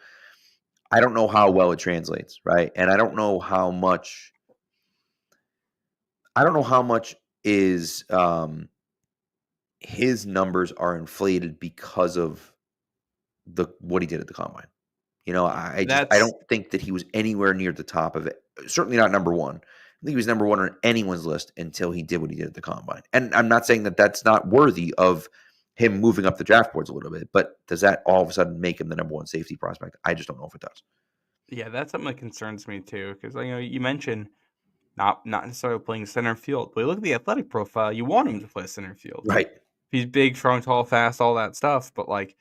I don't know how well it translates, right? And I don't know how much is his numbers are inflated because of what he did at the combine. I don't think that he was anywhere near the top of it. Certainly not number one. I think he was number one on anyone's list until he did what he did at the combine. And I'm not saying that that's not worthy of him moving up the draft boards a little bit, but does that all of a sudden make him the number one safety prospect? I just don't know if it does. Yeah, that's something that concerns me too, because you mentioned not necessarily playing center field, but you look at the athletic profile, you want him to play center field, right? He's big, strong, tall, fast, all that stuff. But like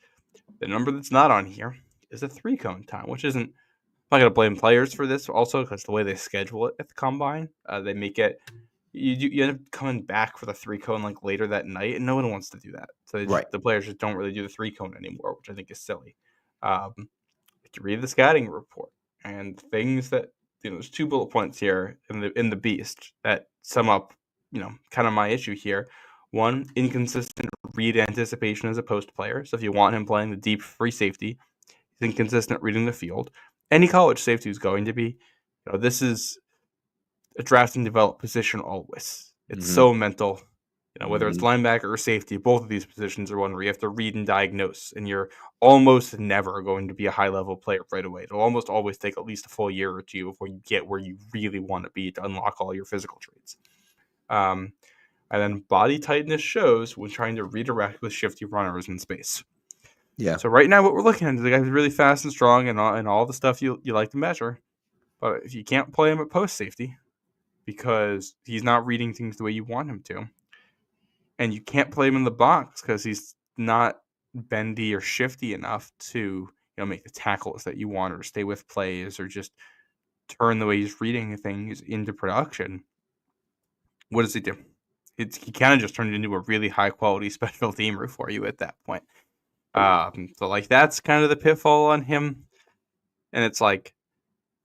the number that's not on here is a 3-cone time, which isn't. I'm not gonna blame players for this also because the way they schedule it at the combine, they make it you end up coming back for the 3-cone like later that night, and no one wants to do that. So Right. the players just don't really do the 3-cone anymore, which I think is silly. You read the scouting report and things that there's 2 bullet points here in the beast that sum up kind of my issue here. One, inconsistent read anticipation as a post player. So if you want him playing the deep free safety, he's inconsistent reading the field. Any college safety is going to be. This is a draft and develop position always. It's so mental. Whether it's linebacker or safety, both of these positions are one where you have to read and diagnose, and you're almost never going to be a high-level player right away. It'll almost always take at least a full year or two before you get where you really want to be to unlock all your physical traits. And then body tightness shows when trying to redirect with shifty runners in space. Yeah. So right now what we're looking at is the guy who's really fast and strong and all the stuff you like to measure. But if you can't play him at post safety because he's not reading things the way you want him to, and you can't play him in the box because he's not bendy or shifty enough to make the tackles that you want or stay with plays or just turn the way he's reading things into production, what does he do? He kind of just turned into a really high-quality special teamer for you at that point. So, like, that's kind of the pitfall on him. And it's like,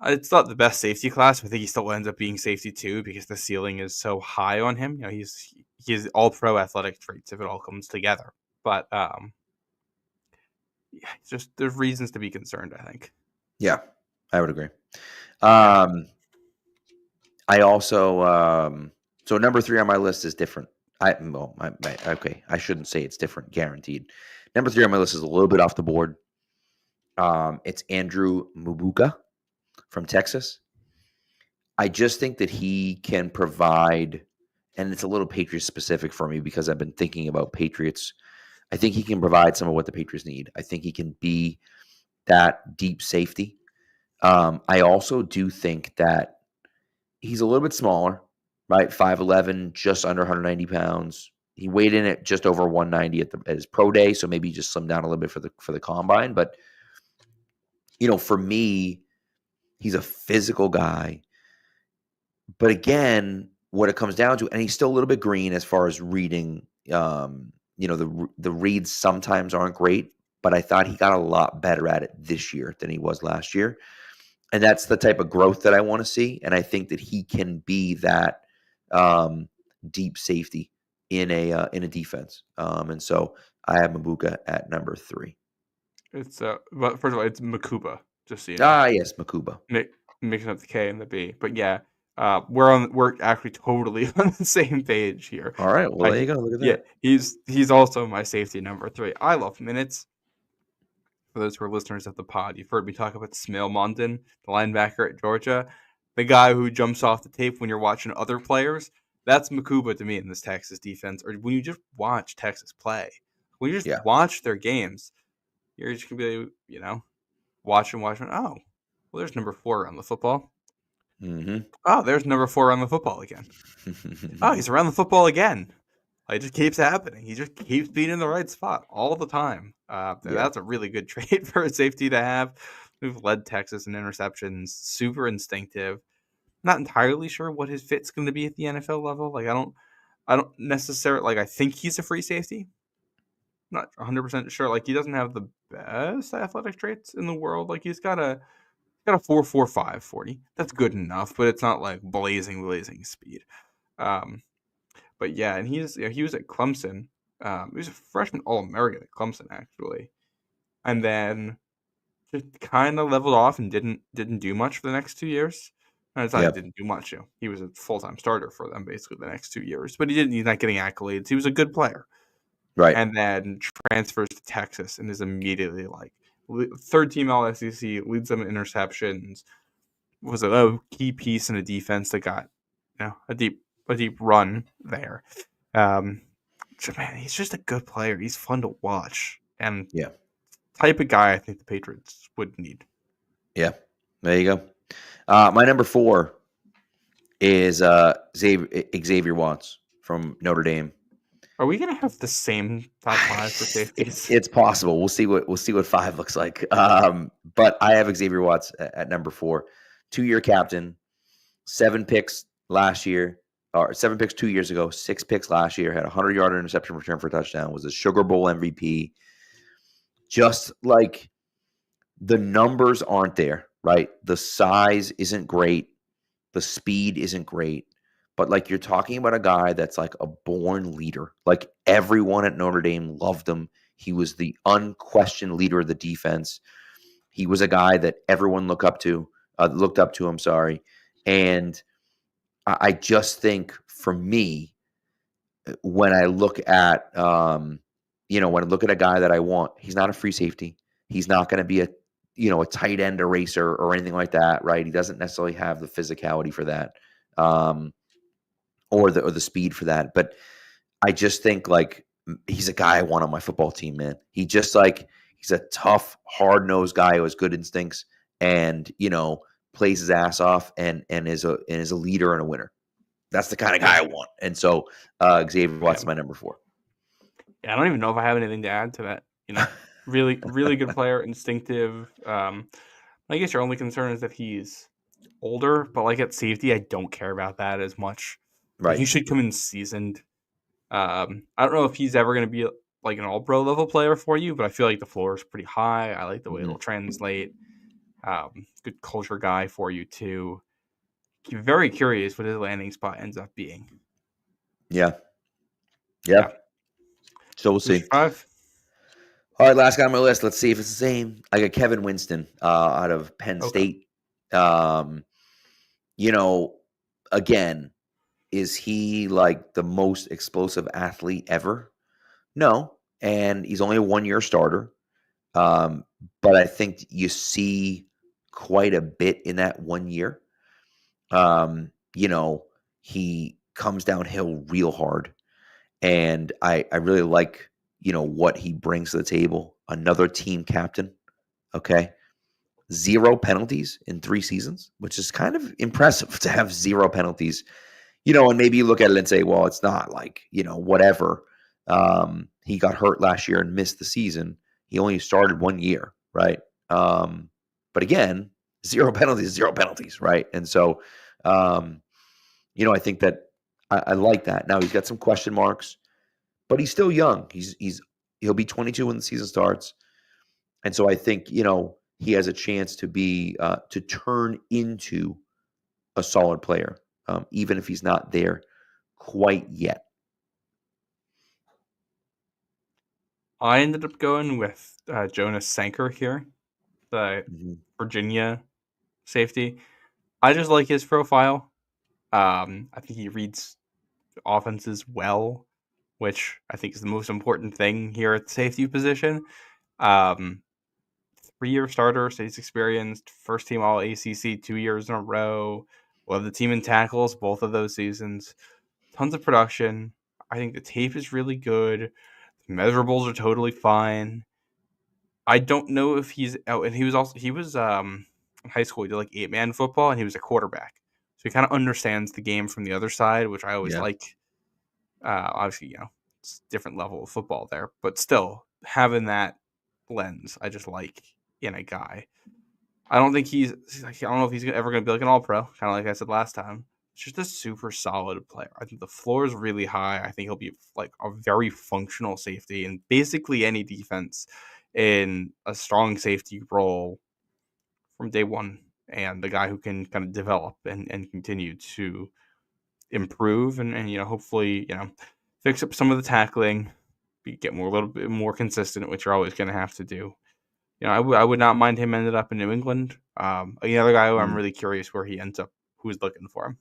it's not the best safety class, but I think he still ends up being safety too because the ceiling is so high on him. He's all-pro athletic traits if it all comes together. But it's just there's reasons to be concerned, I think. Yeah, I would agree. I also so number 3 on my list is different. Okay, I shouldn't say it's different, guaranteed. Number 3 on my list is a little bit off the board. It's Andrew Mubuka from Texas. I just think that he can provide, and it's a little Patriots specific for me because I've been thinking about Patriots. I think he can provide some of what the Patriots need. I think he can be that deep safety. I also do think that he's a little bit smaller, right? 5'11", just under 190 pounds. He weighed in at just over 190 at his pro day, so maybe he just slimmed down a little bit for the combine. But for me, he's a physical guy. But again, what it comes down to, and he's still a little bit green as far as reading. The reads sometimes aren't great, but I thought he got a lot better at it this year than he was last year. And that's the type of growth that I want to see. And I think that he can be that deep safety in a defense. And so I have Mabuka at number 3. It's but first of all, it's Makuba. Just so you know. Yes, Makuba. Mixing up the K and the B, but yeah, we're actually totally on the same page here. All right, well there you go. Look at that. Yeah, he's also my safety number 3. I love minutes. For those who are listeners of the pod, you've heard me talk about Smail Mondon, the linebacker at Georgia, the guy who jumps off the tape when you're watching other players. That's Makuba to me in this Texas defense. Or when you just watch Texas play, when you just watch their games, you're just gonna be, watching. Oh, well, there's number 4 around the football. Mm-hmm. Oh, there's number 4 around the football again. Oh, he's around the football again. It just keeps happening. He just keeps being in the right spot all the time. That's a really good trait for a safety to have. We've led Texas in interceptions. Super instinctive. Not entirely sure what his fit's going to be at the NFL level. Like I don't necessarily I think he's a free safety. Not 100% sure. Like he doesn't have the best athletic traits in the world. Like he's got a 4.45 40. That's good enough, but it's not like blazing speed. But yeah, and he was at Clemson. He was a freshman All-American at Clemson actually, and then just kind of leveled off and didn't do much for the next 2 years. And it's not he didn't do much. He was a full-time starter for them basically the next 2 years, but he's not getting accolades. He was a good player, right? And then transfers to Texas and is immediately like third team All SEC, leads them in interceptions. Was a key piece in a defense that got a deep run there. So man, he's just a good player. He's fun to watch, and type of guy I think the Patriots would need. Yeah, there you go. My number 4 is Xavier Watts from Notre Dame. Are we gonna have the same top 5 for safeties? It's possible. We'll see what 5 looks like. But I have Xavier Watts at number 4, 2-year captain, 7 picks last year, or 7 picks 2 years ago, 6 picks last year, had a 100-yard interception return for a touchdown, was a Sugar Bowl MVP. Just like the numbers aren't there, right? The size isn't great, the speed isn't great. But like you're talking about a guy that's like a born leader. Like everyone at Notre Dame loved him. He was the unquestioned leader of the defense. He was a guy that everyone looked up to. I'm sorry, and I just think for me, when I look at when I look at a guy that I want, he's not a free safety. He's not going to be a tight end eraser or anything like that, right? He doesn't necessarily have the physicality for that. Or the speed for that. But I just think like he's a guy I want on my football team, man. He's a tough, hard-nosed guy who has good instincts and plays his ass off and is a leader and a winner. That's the kind of guy I want. And so Xavier Watts is my number 4. Yeah, I don't even know if I have anything to add to that. Really, really good player, instinctive. I guess your only concern is that he's older, but like at safety, I don't care about that as much. Right. He should come in seasoned. I don't know if he's ever going to be like an all-pro level player for you, but I feel like the floor is pretty high. I like the way it'll translate. Good culture guy for you too. Very curious what his landing spot ends up being. Yeah. So we'll see. 5. All right, last guy on my list. Let's see if it's the same. I got Kevin Winston out of Penn State. Again, is he like the most explosive athlete ever? No, and he's only a 1-year starter. But I think you see quite a bit in that 1 year. He comes downhill real hard, and I really like what he brings to the table. Another team captain. Okay. 0 penalties in 3 seasons, which is kind of impressive to have 0 penalties. And maybe you look at it and say, well, it's not like, whatever. He got hurt last year and missed the season. He only started 1 year, right? But again, 0 penalties, right? And so, I think that I like that. Now he's got some question marks, but he's still young. He'll be 22 when the season starts, and so I think he has a chance to turn into a solid player, even if he's not there quite yet. I ended up going with Jonas Sanker here, the Virginia safety. I just like his profile. I think he reads offenses well, which I think is the most important thing here at the safety position. 3-year starter, so he's experienced. First team All ACC 2 years in a row. Led the team in tackles both of those seasons. Tons of production. I think the tape is really good. The measurables are totally fine. I don't know if he's out, and he was in high school. He did like 8-man football, and he was a quarterback, so he kind of understands the game from the other side, which I always like. Obviously, it's a different level of football there, but still having that lens, I just like in a guy. I don't know if he's ever going to be like an all-pro, kind of like I said last time. It's just a super solid player. I think the floor is really high. I think he'll be like a very functional safety in basically any defense in a strong safety role from day one, and the guy who can kind of develop and continue to improve and hopefully fix up some of the tackling, get a little bit more consistent, which you're always going to have to do. I would not mind him ended up in New England. Another guy who I'm really curious where he ends up, who's looking for him.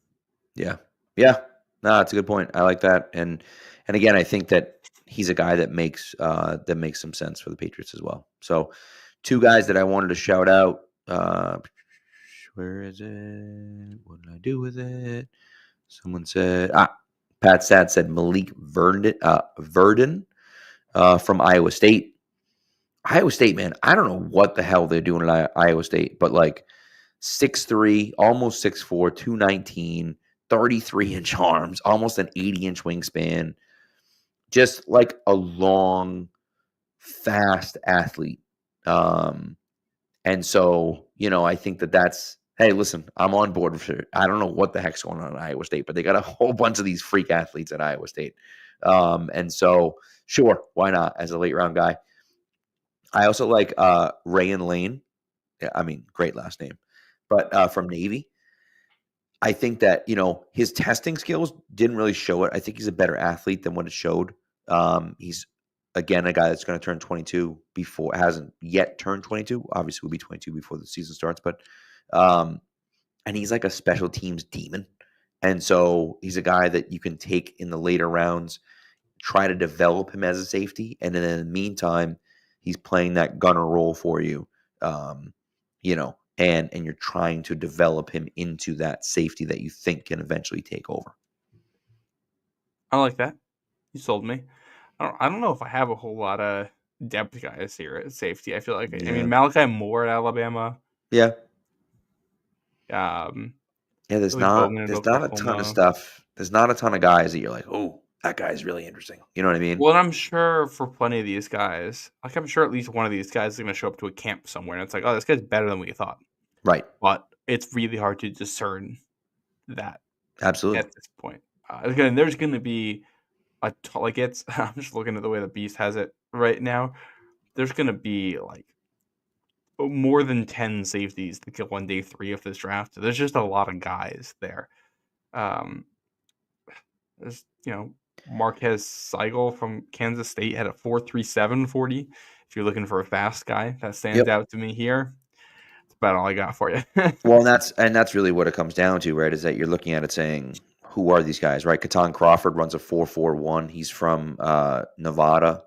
Yeah. No, that's a good point. I like that, and again, I think that he's a guy that makes some sense for the Patriots as well. So, 2 guys that I wanted to shout out. Where is it? What did I do with it? Someone said, Pat Sad said Malik Verdon from Iowa State. Iowa State, man, I don't know what the hell they're doing at Iowa State, but like 6'3", almost 6'4", 219, 33-inch arms, almost an 80-inch wingspan. just like a long, fast athlete. And so, I think that's, hey, listen, I'm on board for it. I don't know what the heck's going on at Iowa State, but they got a whole bunch of these freak athletes at Iowa State. And so, sure, why not as a late round guy? I also like Ray and Lane. Yeah, I mean, great last name, but from Navy. I think that, his testing skills didn't really show it. I think he's a better athlete than what it showed. He's, again, a guy that's going to turn 22 hasn't yet turned 22. Obviously, will be 22 before the season starts, but, and he's like a special teams demon. And so he's a guy that you can take in the later rounds, try to develop him as a safety. And then in the meantime, he's playing that gunner role for you, and you're trying to develop him into that safety that you think can eventually take over. I like that. You sold me. I don't know if I have a whole lot of depth guys here at safety. I feel like I mean Malachi Moore at Alabama. Yeah. Yeah, There's Billy not Bowman in a ton of Oklahoma. stuff. There's not a ton of guys that you're like, oh, that guy's really interesting. You know what I mean? Well, I'm sure for plenty of these guys, I'm sure at least one of these guys is going to show up to a camp somewhere, and it's like, oh, this guy's better than we thought. Right. But it's really hard to discern that. Absolutely. At this point, there's going to be it's. I'm just looking at the way the Beast has it right now. There's going to be like more than 10 safeties to kill on day 3 of this draft. There's just a lot of guys there. There's Marquez Seigel from Kansas State had a 4.37 40. If you're looking for a fast guy, that stands out to me here. That's about all I got for you. Well, that's really what it comes down to, right? Is that you're looking at it saying, who are these guys, right? Katon Crawford runs a 4.41. He's from Nevada.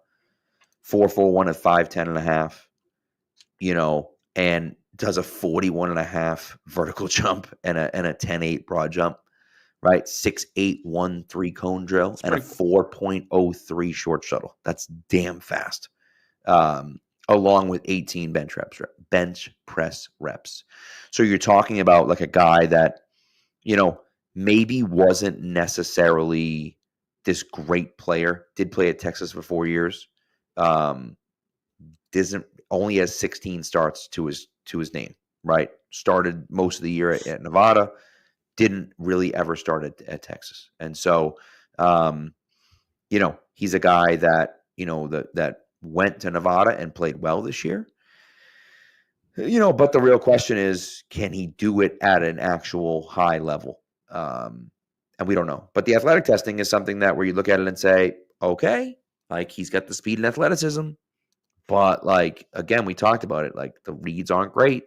4.41 at 5'10 and a half, and does a 41 and a half vertical jump and a 10.8 broad jump. Right, 6.8 1-3 cone drill and a 4.03 short shuttle. That's damn fast. Along with 18 bench press reps. So you're talking about like a guy that, maybe wasn't necessarily this great player. Did play at Texas for 4 years. Only has 16 starts to his name. Right, started most of the year at Nevada. Didn't really ever start at Texas. And so, he's a guy that, that went to Nevada and played well this year. But the real question is, can he do it at an actual high level? And we don't know. But the athletic testing is something that where you look at it and say, okay, like he's got the speed and athleticism. But like, again, we talked about it. Like the reads aren't great.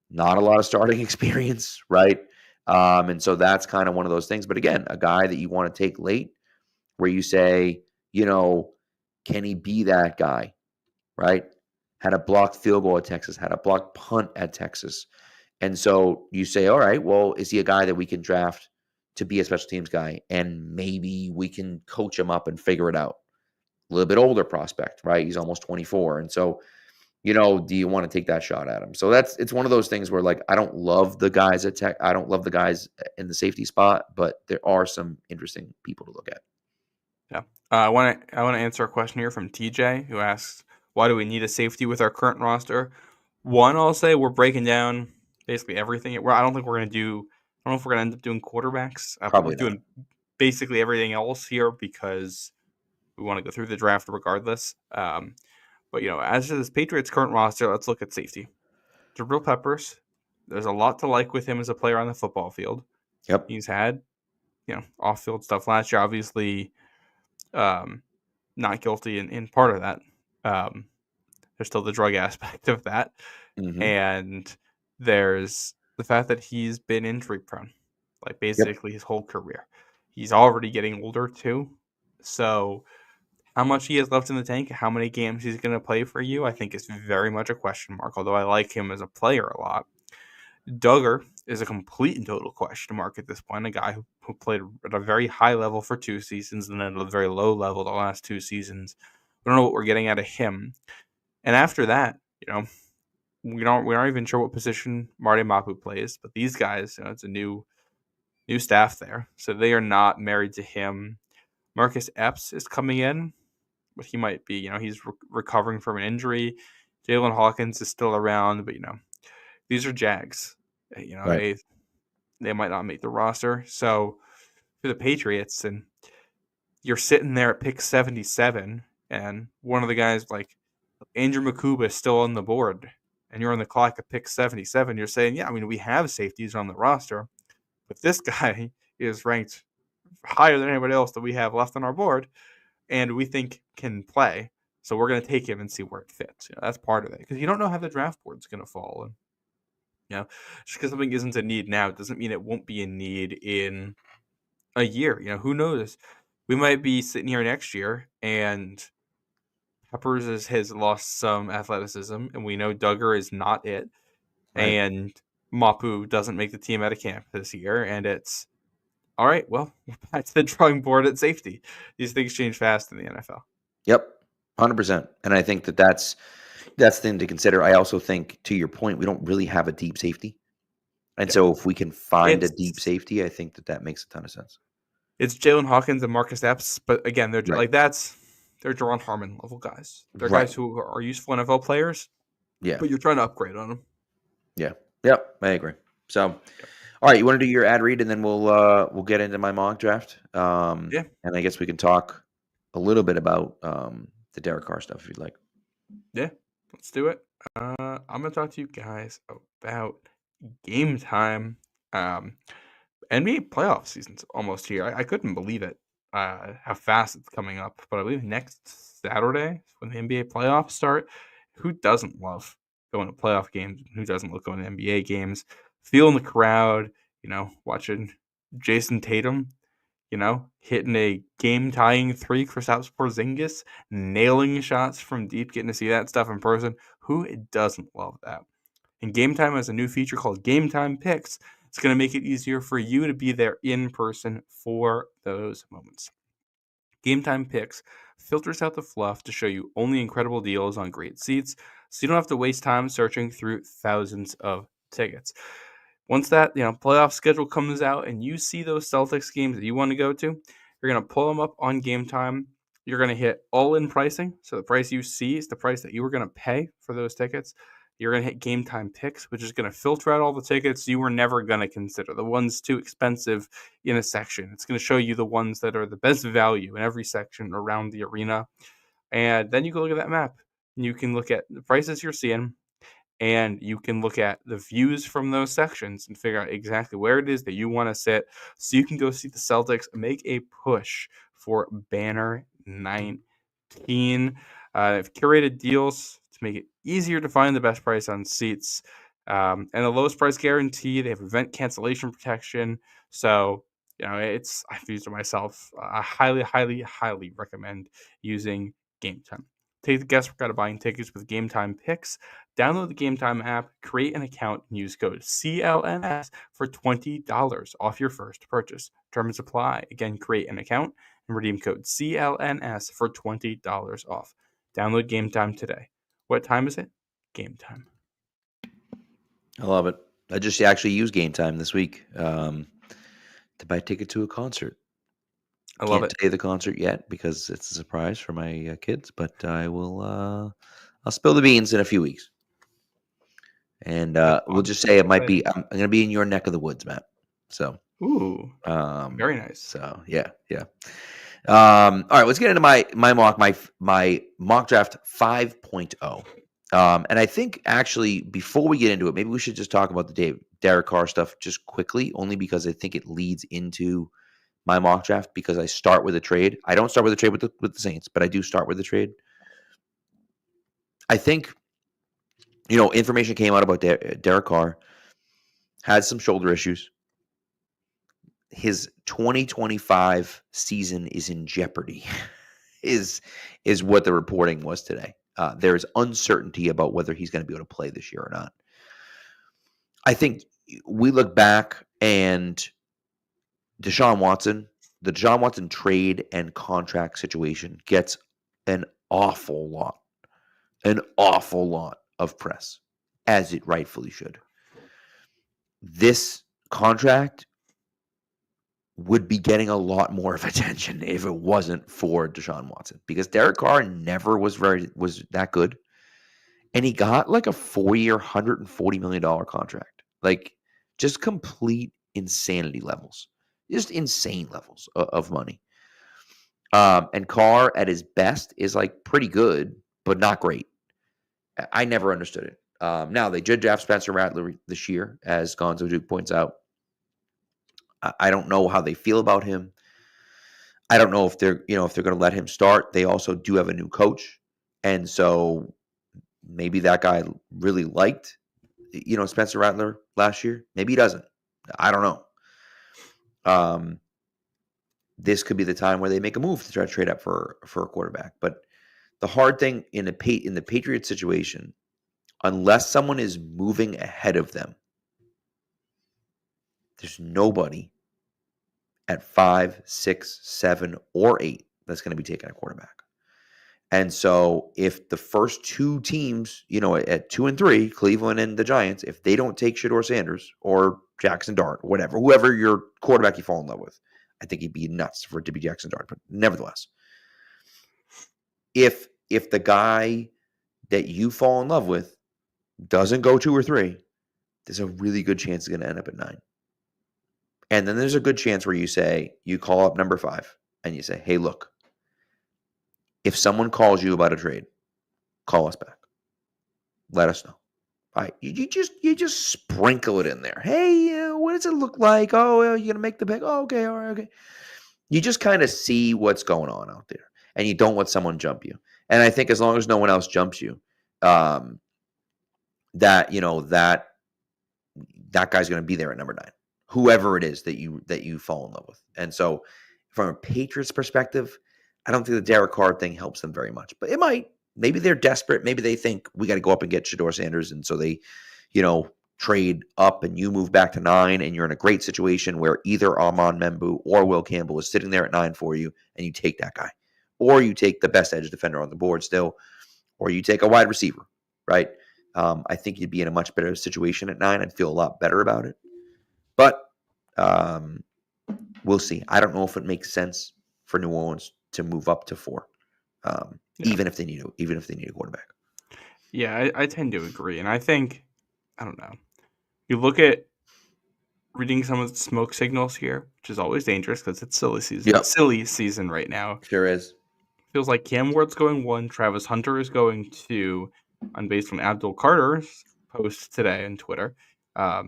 Not a lot of starting experience, right? And so that's kind of one of those things. But again, a guy that you want to take late where you say, can he be that guy, right? Had a blocked field goal at Texas, had a blocked punt at Texas. And so you say, all right, well, is he a guy that we can draft to be a special teams guy? And maybe we can coach him up and figure it out. A little bit older prospect, right? He's almost 24. And so, do you want to take that shot at him? So it's one of those things where like, I don't love the guys at Tech. I don't love the guys in the safety spot, but there are some interesting people to look at. Yeah. I want to answer a question here from TJ who asks, why do we need a safety with our current roster? One, I'll say we're breaking down basically everything. I don't think we're going to do, I don't know if we're going to end up doing quarterbacks. Probably we're doing basically everything else here because we want to go through the draft regardless. But, as to this Patriots current roster, let's look at safety. Jabril Peppers, there's a lot to like with him as a player on the football field. Yep. He's had, off-field stuff last year, obviously not guilty in part of that. There's still the drug aspect of that. Mm-hmm. And there's the fact that he's been injury prone, like basically his whole career. He's already getting older too. So how much he has left in the tank, how many games he's going to play for you, I think is very much a question mark, although I like him as a player a lot. Duggar is a complete and total question mark at this point, a guy who played at a very high level for 2 seasons and then at a very low level the last 2 seasons. We don't know what we're getting out of him. And after that, we aren't even sure what position Marty Mapu plays, but these guys, it's a new staff there, so they are not married to him. Marcus Epps is coming in, but he might be, he's recovering from an injury. Jalen Hawkins is still around, but these are Jags. Right. They might not make the roster. So for the Patriots, and you're sitting there at pick 77, and one of the guys like Andrew Makuba is still on the board, and you're on the clock at pick 77. You're saying, yeah, we have safeties on the roster, but this guy is ranked higher than anybody else that we have left on our board, and we think can play. So we're going to take him and see where it fits. That's part of it, because you don't know how the draft board's going to fall. And just because something isn't a need now doesn't mean it won't be a need in a year. Who knows? We might be sitting here next year, and Peppers has lost some athleticism, and we know Duggar is not it. Right. And Mapu doesn't make the team out of camp this year, and it's all right. Well, we're back to the drawing board at safety. These things change fast in the NFL. Yep, 100%. And I think that's the thing to consider. I also think, to your point, we don't really have a deep safety, and so if we can find a deep safety, I think that makes a ton of sense. It's Jalen Hawkins and Marcus Epps, but again, they're Right. they're Jaron Harmon level guys. They're guys who are useful NFL players. Yeah, but you're trying to upgrade on them. Yeah. Yep. I agree. So, all right, you want to do your ad read, and then we'll get into my mock draft. Yeah. And I guess we can talk a little bit about the Derek Carr stuff if you'd like. Yeah, let's do it. I'm gonna talk to you guys about Game Time. NBA playoff season's almost here. I couldn't believe it. How fast it's coming up. But I believe next Saturday is when the NBA playoffs start. Who doesn't love going to playoff games? Who doesn't love going to NBA games? Feeling the crowd, watching Jason Tatum, hitting a game-tying 3, Kristaps Porzingis, nailing shots from deep, getting to see that stuff in person. Who doesn't love that? And Game Time has a new feature called Game Time Picks. It's going to make it easier for you to be there in person for those moments. Game Time Picks filters out the fluff to show you only incredible deals on great seats, so you don't have to waste time searching through thousands of tickets. Once that playoff schedule comes out and you see those Celtics games that you want to go to, you're going to pull them up on Game Time. You're going to hit all-in pricing, so the price you see is the price that you were going to pay for those tickets. You're going to hit Game Time Picks, which is going to filter out all the tickets you were never going to consider, the ones too expensive in a section. It's going to show you the ones that are the best value in every section around the arena. And then you can look at that map, and you can look at the prices you're seeing, and you can look at the views from those sections and figure out exactly where it is that you want to sit, so you can go see the Celtics make a push for Banner 19. They've curated deals to make it easier to find the best price on seats, and the lowest price guarantee. They have event cancellation protection. So, I've used it myself. I highly, highly, highly recommend using Game Time. Take the guesswork out of buying tickets with Game Time Picks. Download the Game Time app, create an account, and use code CLNS for $20 off your first purchase. Terms apply. Again, create an account and redeem code CLNS for $20 off. Download Game Time today. What time is it? Game Time. I love it. I just actually used Game Time this week to buy a ticket to a concert. I love it. Can't tell you the concert yet because it's a surprise for my kids, but I will. I'll spill the beans in a few weeks, and we'll just say it might be. I'm going to be in your neck of the woods, Matt. So, very nice. So yeah. All right, let's get into my mock draft 5.0. And I think actually before we get into it, maybe we should just talk about the Derek Carr stuff just quickly, only because I think it leads into my mock draft, because I start with a trade. I don't start with a trade with the Saints, but I do start with a trade. I think, information came out about Derek Carr, had some shoulder issues. His 2025 season is in jeopardy, is what the reporting was today. There is uncertainty about whether he's going to be able to play this year or not. I think we look back, and the Deshaun Watson trade and contract situation gets an awful lot of press, as it rightfully should. This contract would be getting a lot more of attention if it wasn't for Deshaun Watson, because Derek Carr never was that good, and he got like a 4-year, $140 million contract, like just complete insanity levels, just insane levels of money. And Carr at his best is like pretty good, but not great. I never understood it. Now they did draft Spencer Rattler this year, as Gonzo Duke points out. I don't know how they feel about him. I don't know if they're going to let him start. They also do have a new coach, and so maybe that guy really liked Spencer Rattler last year. Maybe he doesn't. I don't know. This could be the time where they make a move to try to trade up for a quarterback. But the hard thing in the Patriot situation, unless someone is moving ahead of them, there's nobody at 5, 6, 7, or 8 that's going to be taking a quarterback. And so if the first two teams, at 2 and 3, Cleveland and the Giants, if they don't take Shedeur Sanders or Jackson Dart, whoever your quarterback you fall in love with, I think he'd be nuts for it to be Jackson Dart. But nevertheless, if the guy that you fall in love with doesn't go 2 or 3, there's a really good chance it's going to end up at 9. And then there's a good chance where you call up number 5 and you say, hey, look, if someone calls you about a trade, call us back. Let us know. All right, you just sprinkle it in there. Hey, what does it look like? Oh, you're going to make the pick? Oh, okay, all right, okay. You just kind of see what's going on out there, and you don't let someone jump you. And I think as long as no one else jumps you, that guy's going to be there at number 9, whoever it is that you fall in love with. And so, from a Patriots perspective, I don't think the Derek Carr thing helps them very much, but it might. Maybe they're desperate. Maybe they think we got to go up and get Shedeur Sanders, and so they, trade up and you move back to 9, and you're in a great situation where either Armand Membu or Will Campbell is sitting there at 9 for you, and you take that guy, or you take the best edge defender on the board still, or you take a wide receiver, right? I think you'd be in a much better situation at 9. I'd feel a lot better about it, but we'll see. I don't know if it makes sense for New Orleans to move up to 4, even if they need a quarterback. Yeah, I tend to agree, and I think, I don't know. You look at reading some of the smoke signals here, which is always dangerous because it's silly season. Yep. Silly season right now. Sure is. Feels like Cam Ward's going 1, Travis Hunter is going 2, and based on Abdul Carter's post today on Twitter, it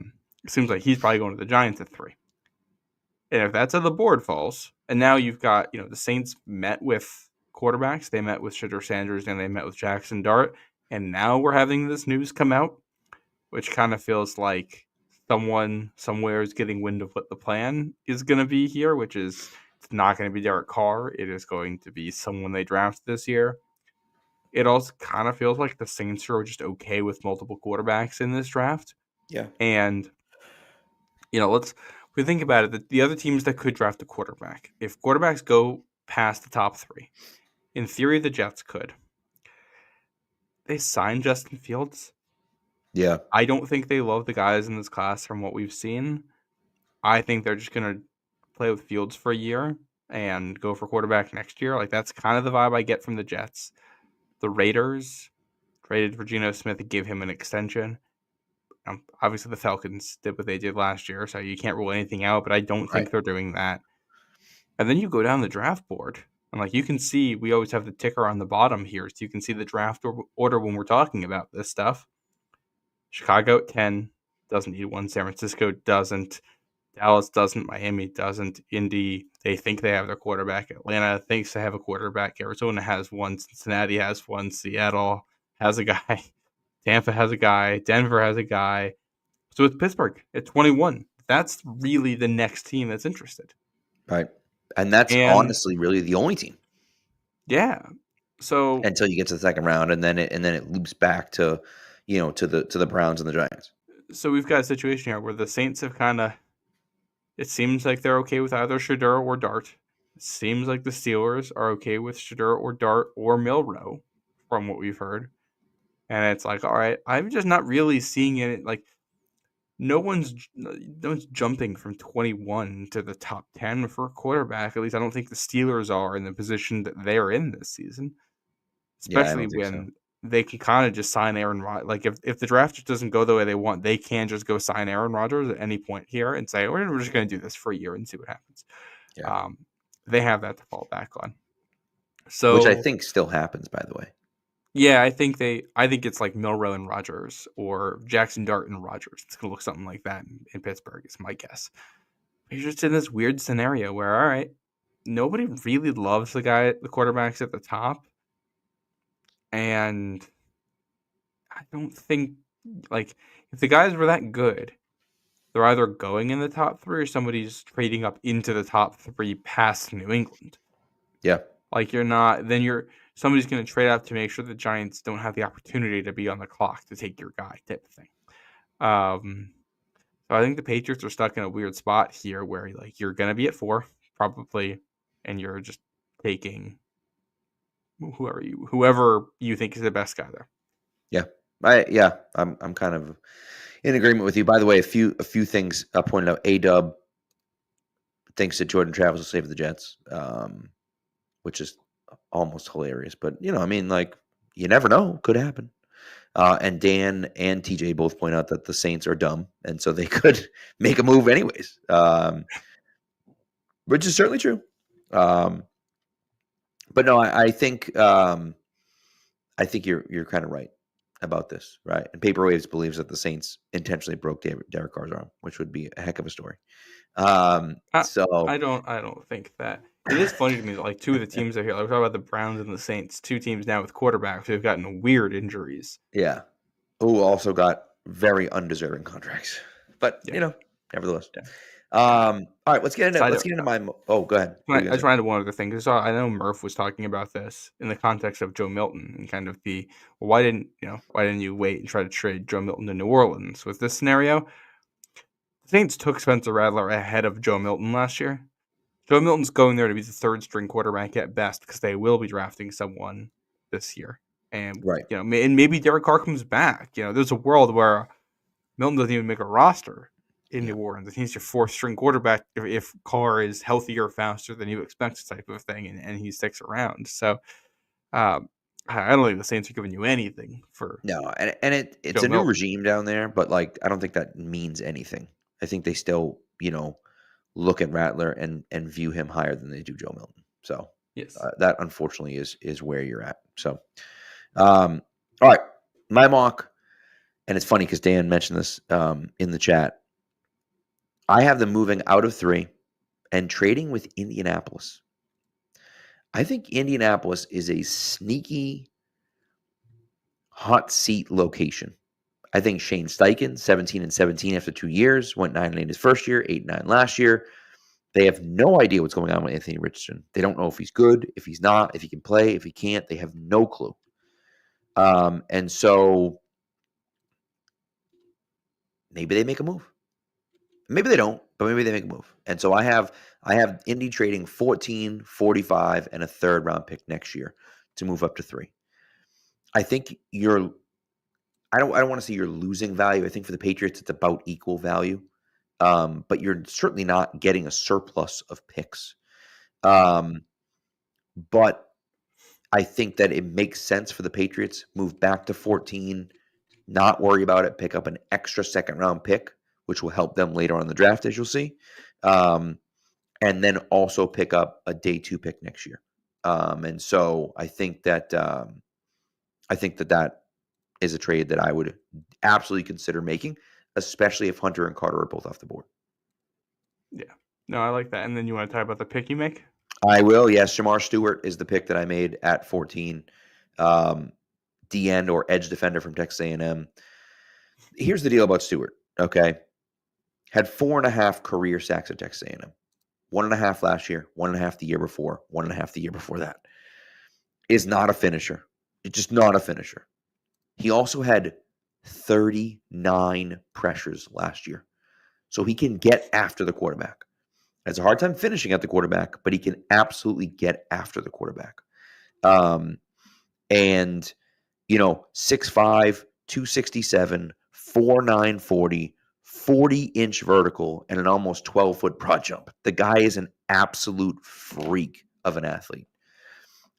seems like he's probably going to the Giants at 3. And if that's how the board falls, and now you've got, the Saints met with quarterbacks, they met with Shedeur Sanders, and they met with Jackson Dart, and now we're having this news come out, which kind of feels like someone somewhere is getting wind of what the plan is going to be here, which is it's not going to be Derek Carr. It is going to be someone they drafted this year. It also kind of feels like the Saints are just okay with multiple quarterbacks in this draft. Yeah. And, if we think about it, the other teams that could draft a quarterback, if quarterbacks go past the top 3, in theory, the Jets could. They signed Justin Fields. Yeah. I don't think they love the guys in this class from what we've seen. I think they're just going to play with Fields for a year and go for quarterback next year. Like, that's kind of the vibe I get from the Jets. The Raiders traded for Geno Smith and gave him an extension. Obviously, the Falcons did what they did last year, so you can't rule anything out, but I don't think they're doing that. And then you go down the draft board, and you can see, we always have the ticker on the bottom here, so you can see the draft order when we're talking about this stuff. Chicago at 10, doesn't need one. San Francisco doesn't. Dallas doesn't. Miami doesn't. Indy, they think they have their quarterback. Atlanta thinks they have a quarterback. Arizona has one. Cincinnati has one. Seattle has a guy. Tampa has a guy. Denver has a guy. So it's Pittsburgh at 21. That's really the next team that's interested. Right. And that's honestly really the only team. Yeah. So until you get to the second round, and then it loops back to to the Browns and the Giants. So we've got a situation here where the Saints have kind of, it seems like they're okay with either Shedeur or Dart. It seems like the Steelers are okay with Shedeur or Dart or Milroe, from what we've heard. And it's like, all right, I'm just not really seeing it. Like, no one's jumping from 21 to the top 10 for a quarterback. At least I don't think the Steelers are in the position that they're in this season, Yeah, I especially don't think so. when they can kind of just sign Aaron Rodgers. Like if the draft just doesn't go the way they want, they can just go sign Aaron Rodgers at any point here and say, we're just going to do this for a year and see what happens. Yeah. They have that to fall back on. Which I So think still happens, by the way. yeah, I think it's like Milroe and Rodgers or Jackson Dart and Rodgers. It's gonna look something like that in Pittsburgh, is my guess. You're just in this weird scenario where, all right, nobody really loves the quarterbacks at the top, and I don't think, like, if the guys were that good, they're either going in the top 3 or somebody's trading up into the top 3 past New England. Yeah. Like somebody's going to trade up to make sure the Giants don't have the opportunity to be on the clock to take your guy, type of thing. So I think the Patriots are stuck in a weird spot here where like you're going to be at 4 probably, and you're just taking whoever you think is the best guy there. Yeah. I'm kind of in agreement with you. By the way, a few things pointed out. A-Dub thinks that Jordan Travis will save the Jets, which is almost hilarious. But, I mean, like, you never know. Could happen. And Dan and TJ both point out that the Saints are dumb, and so they could make a move anyways, which is certainly true. But no, I think you're kind of right about this, right? And Paper Waves believes that the Saints intentionally broke Derek Carr's arm, which would be a heck of a story. I don't think that. It is funny to me that like two of the teams are here. Like, we're talking about the Browns and the Saints, 2 teams now with quarterbacks who've gotten weird injuries. Yeah. Who also got very undeserving contracts. But, nevertheless. Yeah. All right, let's get into my. Oh, go ahead. I just wanted one other thing because I know Murph was talking about this in the context of Joe Milton and kind of why didn't you wait and try to trade Joe Milton to New Orleans? With this scenario, the Saints took Spencer Rattler ahead of Joe Milton last year. Joe Milton's going there to be the 3rd string quarterback at best because they will be drafting someone this year, and Right. and maybe Derek Carr comes back. There's a world where Milton doesn't even make a roster in New Orleans. He's your 4th string quarterback if Carr is healthier faster than you expect, type of thing, and he sticks around. So I don't think the Saints are giving you anything for and it's Joe a new regime down there, but like I don't think that means anything. I think they still look at Rattler and view him higher than they do Joe Milton. So yes, that unfortunately is where you're at. So all right, my mock, and it's funny because Dan mentioned this in the chat. I have them moving out of 3 and trading with Indianapolis. I think Indianapolis is a sneaky hot seat location. I think Shane Steichen, 17-17 after 2 years, went 9-8 his first year, 8-9 last year. They have no idea what's going on with Anthony Richardson. They don't know if he's good, if he's not, if he can play, if he can't. They have no clue. And so maybe they make a move. Maybe they don't, but maybe they make a move. And so I have Indy trading 14, 45, and a 3rd round pick next year to move up to 3. I think I don't want to say you're losing value. I think for the Patriots, it's about equal value. But you're certainly not getting a surplus of picks. But I think that it makes sense for the Patriots, move back to 14, not worry about it, pick up an extra 2nd round pick, which will help them later on in the draft, as you'll see. And then also pick up a day 2 pick next year. And so I think that that is a trade that I would absolutely consider making, especially if Hunter and Carter are both off the board. Yeah. No, I like that. And then you want to talk about the pick you make? I will. Yes, Jamar Stewart is the pick that I made at 14. D-end or edge defender from Texas A&M. Here's the deal about Stewart, okay? Had 4.5 career sacks at Texas A&M. 1.5 last year, 1.5 the year before, 1.5 the year before that. Is not a finisher. It's just not a finisher. He also had 39 pressures last year. So he can get after the quarterback. Has a hard time finishing at the quarterback, but he can absolutely get after the quarterback. And 6'5", 267, 4'9", 40, 40-inch vertical, and an almost 12-foot broad jump. The guy is an absolute freak of an athlete.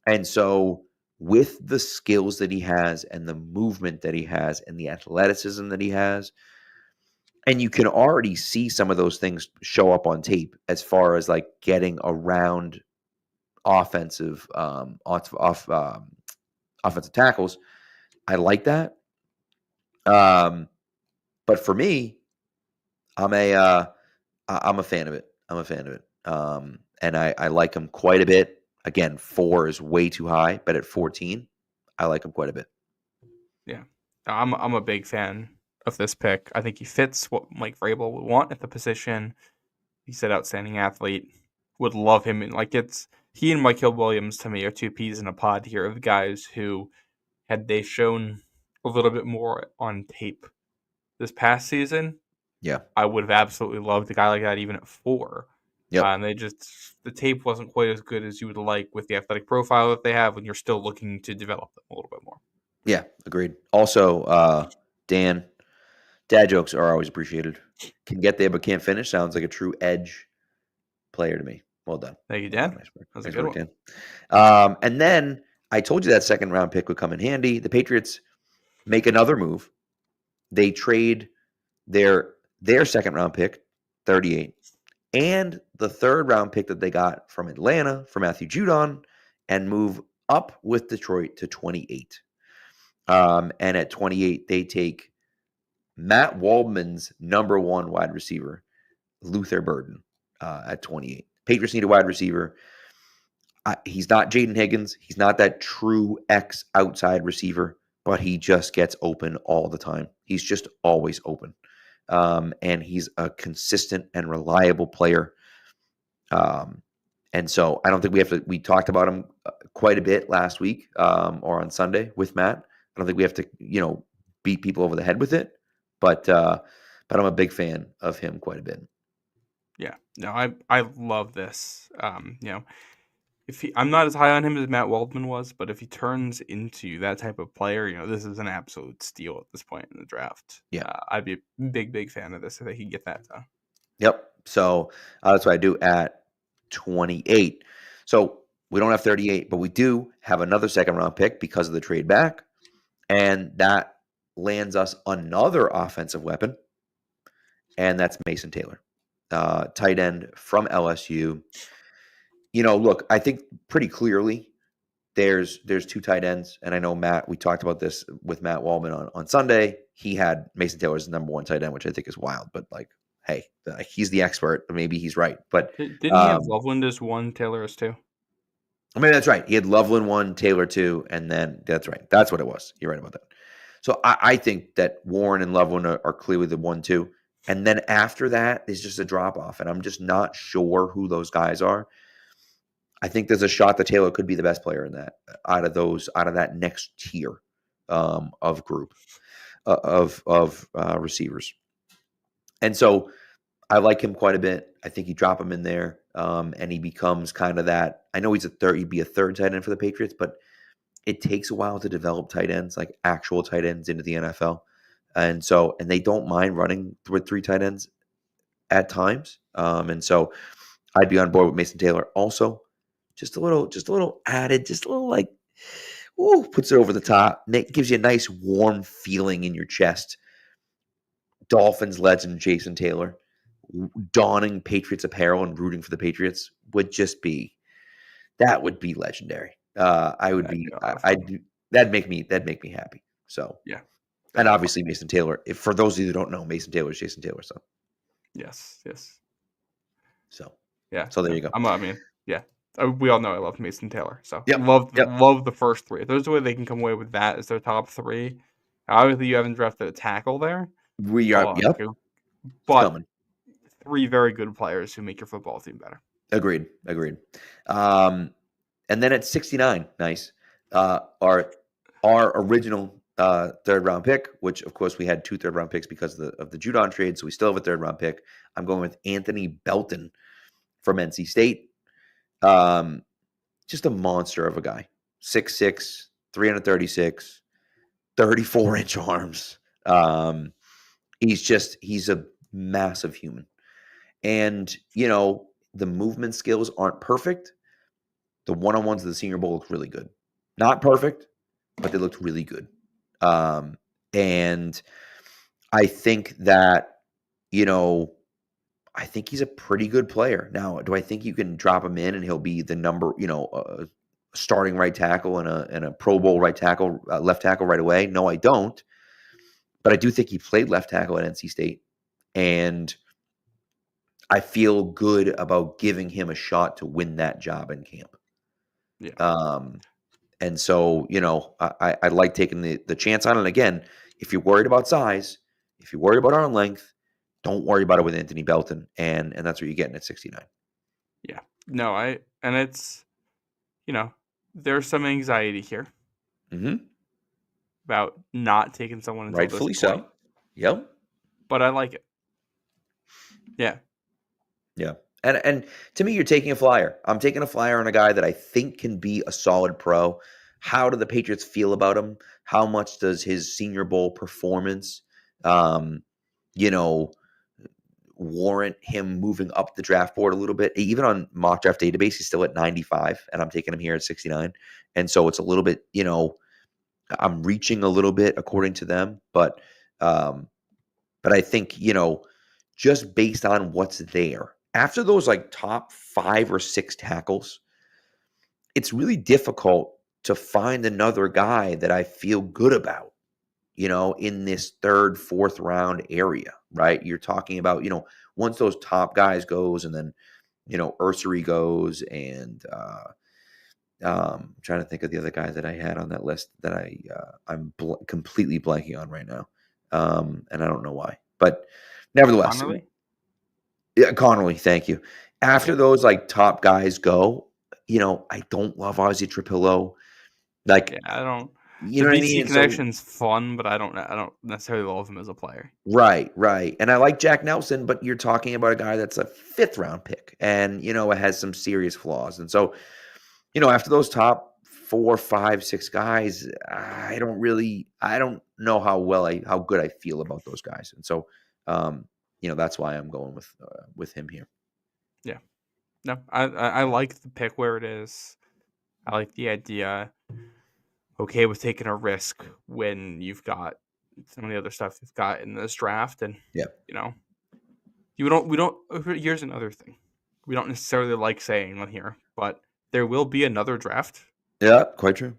And so with the skills that he has and the movement that he has and the athleticism that he has, and you can already see some of those things show up on tape as far as like getting around offensive offensive tackles. I like that. But for me, I'm a fan of it. I'm a fan of it. And I like him quite a bit. Again, 4 is way too high, but at 14, I like him quite a bit. Yeah, I'm a big fan of this pick. I think he fits what Mike Vrabel would want at the position. He's an outstanding athlete. Would love him. And like he and Michael Williams to me are two peas in a pod here of guys who, had they shown a little bit more on tape this past season, Yeah. I would have absolutely loved a guy like that even at 4. Yep. And the tape wasn't quite as good as you would like with the athletic profile that they have when you're still looking to develop them a little bit more. Yeah, agreed. Also, Dan, dad jokes are always appreciated. Can get there but can't finish. Sounds like a true edge player to me. Well done. Thank you, Dan. Nice work. That's Nice a good work, one. Dan. And then I told you that second round pick would come in handy. The Patriots make another move. They trade their second round pick, 38, and the third round pick that they got from Atlanta for Matthew Judon, and move up with Detroit to 28. And at 28, they take Matt Waldman's number 1 wide receiver, Luther Burden, at 28. Patriots need a wide receiver. He's not Jaden Higgins. He's not that true X outside receiver, but he just gets open all the time. He's just always open. And he's a consistent and reliable player. And so I don't think we talked about him quite a bit last week or on Sunday with Matt. I don't think we have to, beat people over the head with it, but I'm a big fan of him quite a bit. Yeah, no, I love this. I'm not as high on him as Matt Waldman was, but if he turns into that type of player, this is an absolute steal at this point in the draft. Yeah, I'd be a big fan of this if they could get that done. Yep. So that's what I do at 28. So we don't have 38, but we do have another second round pick because of the trade back. And that lands us another offensive weapon. And that's Mason Taylor, tight end from LSU. Look, I think pretty clearly there's 2 tight ends. And I know Matt, we talked about this with Matt Waldman on Sunday. He had Mason Taylor as the number 1 tight end, which I think is wild, but hey, he's the expert. Maybe he's right. But didn't he have Loveland as 1, Taylor as 2? I mean, that's right. He had Loveland 1, Taylor 2, and then that's right. That's what it was. You're right about that. So I think that Warren and Loveland are clearly the 1, 2. And then after that is just a drop off. And I'm just not sure who those guys are. I think there's a shot that Taylor could be the best player in that out of that next tier of group of receivers. And so I like him quite a bit. I think you drop him in there, and he becomes kind of that. I know he'd be a third tight end for the Patriots, but it takes a while to develop tight ends, like actual tight ends, into the NFL. And they don't mind running with 3 tight ends at times. And so I'd be on board with Mason Taylor. Also, just a little added, just a little puts it over the top. Gives you a nice warm feeling in your chest. Dolphins legend Jason Taylor donning Patriots apparel and rooting for the Patriots would be legendary. That'd make me happy. So yeah, and obviously Mason Taylor. For those of you who don't know, Mason Taylor is Jason Taylor's son. Yes. So yeah. So there you go. We all know I love Mason Taylor. So yep. love the first 3. If there's a way they can come away with that as their top 3. Obviously, you haven't drafted a tackle there. We are. But 3 very good players who make your football team better. Agreed. And then at 69, nice. Our original third round pick, which of course we had 2 third round picks because of the Judon trade, so we still have a third round pick. I'm going with Anthony Belton from NC State. Just a monster of a guy. 6'6", 336, 34-inch arms. He's a massive human. And, the movement skills aren't perfect. The one-on-ones of the Senior Bowl looked really good. Not perfect, but they looked really good. And I think that, I think he's a pretty good player. Now, do I think you can drop him in and he'll be the number, starting right tackle and a Pro Bowl right tackle, left tackle right away? No, I don't. But I do think he played left tackle at NC State. And I feel good about giving him a shot to win that job in camp. Yeah. And so, I like taking the chance on it. And again, if you're worried about size, if you're worried about arm length, don't worry about it with Anthony Belton. And that's what you're getting at 69. Yeah. No, and it's, there's some anxiety here about not taking someone until Rightfully this point. so. Yep. But I like it. Yeah. Yeah. And to me, you're taking a flyer. I'm taking a flyer on a guy that I think can be a solid pro. How do the Patriots feel about him? How much does his Senior Bowl performance, warrant him moving up the draft board a little bit? Even on mock draft database, he's still at 95, and I'm taking him here at 69. And so it's a little bit, I'm reaching a little bit according to them, but I think, just based on what's there, after those like top 5 or 6 tackles, it's really difficult to find another guy that I feel good about, in this 3rd, 4th round area, right? You're talking about, once those top guys goes and then, Ursary goes and I'm trying to think of the other guys that I had on that list that I'm completely blanking on right now. And I don't know why, but nevertheless, Connolly? Yeah, Connolly, thank you. After those like top guys go, I don't love Ozzy Trapillo. Like, Yeah, I don't. you The know what I BC mean? connection's fun, but I don't necessarily love him as a player. Right. And I like Jack Nelson, but you're talking about a guy that's a 5th round pick and, it has some serious flaws. And so, after those top 4, 5, 6 guys, I don't know how good I feel about those guys. And so, that's why I'm going with him here. Yeah. No, I like the pick where it is. I like the idea. Okay with taking a risk when you've got some of the other stuff you've got in this draft, and Yeah. we don't. Here's another thing, we don't necessarily like saying on here, but there will be another draft. Yeah, quite true.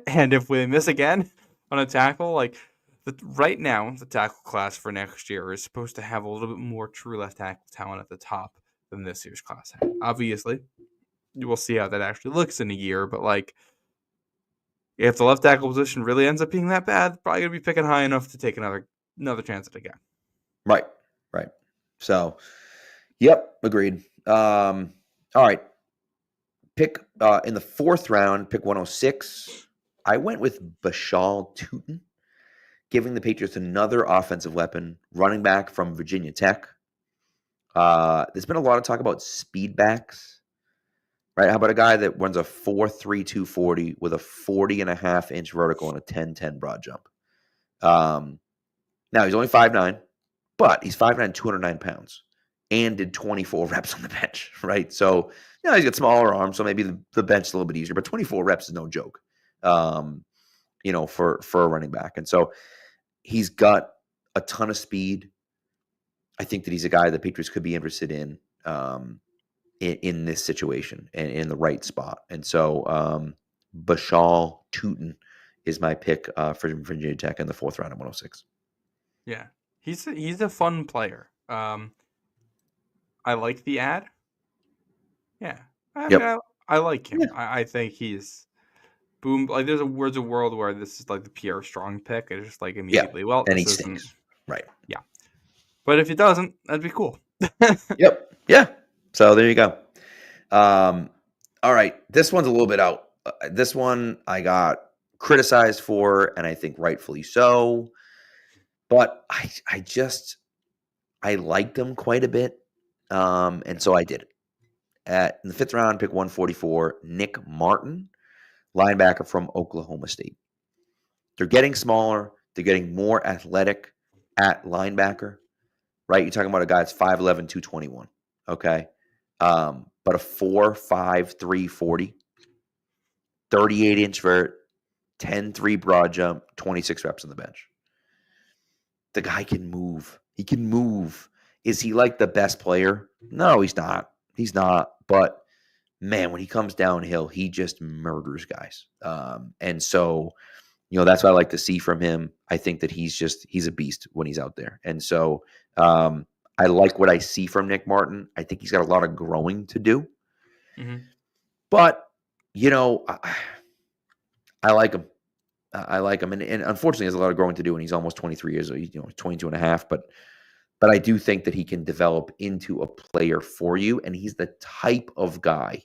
And if we miss again on a tackle, right now, the tackle class for next year is supposed to have a little bit more true left tackle talent at the top than this year's class had. Obviously, you will see how that actually looks in a year, but if the left tackle position really ends up being that bad, probably gonna be picking high enough to take another chance at it again. Right. So, yep, agreed. All right. Pick in the 4th round, pick 106. I went with Bashal Tutin, giving the Patriots another offensive weapon, running back from Virginia Tech. There's been a lot of talk about speed backs, right? How about a guy that runs a 4.3 240 with a 40.5-inch vertical and a 10.10 broad jump? Now, he's only 5'9", but he's 5'9", 209 pounds, and did 24 reps on the bench, right? So, he's got smaller arms, so maybe the bench is a little bit easier, but 24 reps is no joke, for a running back. And so he's got a ton of speed. I think that he's a guy the Patriots could be interested in this situation and in the right spot. And so Bashal Tutin is my pick for Virginia Tech in the 4th round of 106. Yeah, he's a fun player. I like the ad. Yeah, I like him. Yeah. I think he's boom. There's a world where this is like the Pierre Strong pick. It's just immediately. Well, and he this isn't stinks. Right. Yeah, but if he doesn't, that'd be cool. Yep. Yeah. So there you go. All right. This one's a little bit out. This one I got criticized for, and I think rightfully so. But I liked him quite a bit. And so I did it. In the 5th round, pick 144, Nick Martin, linebacker from Oklahoma State. They're getting smaller. They're getting more athletic at linebacker. right? You're talking about a guy that's 5'11", 221. Okay. But a 4'5", 340, 38-inch vert, 10-3 broad jump, 26 reps on the bench. The guy can move. He can move. Is he like the best player? No, he's not. He's not. But man, when he comes downhill, he just murders guys. And so, that's what I like to see from him. I think that he's a beast when he's out there. And so I like what I see from Nick Martin. I think he's got a lot of growing to do. Mm-hmm. But, I like him. I like him. And unfortunately, he has a lot of growing to do, and he's almost 23 years old, 22 and a half. But I do think that he can develop into a player for you, and he's the type of guy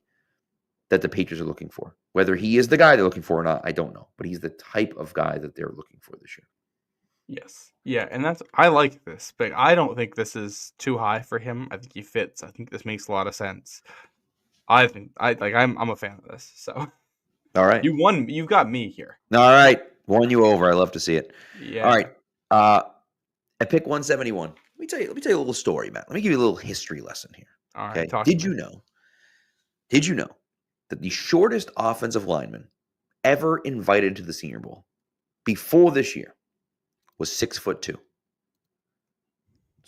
that the Patriots are looking for. Whether he is the guy they're looking for or not, I don't know. But he's the type of guy that they're looking for this year. Yes. Yeah, and I like this, but I don't think this is too high for him. I think he fits. I think this makes a lot of sense. I'm a fan of this. So All right. you won. You've got me here. All right. Won you over. I love to see it. Yeah. All right. At pick 171. Let me tell you a little story, Matt. Let me give you a little history lesson here. All right. Okay. Did you know that the shortest offensive lineman ever invited to the Senior Bowl before this year was 6'2"? So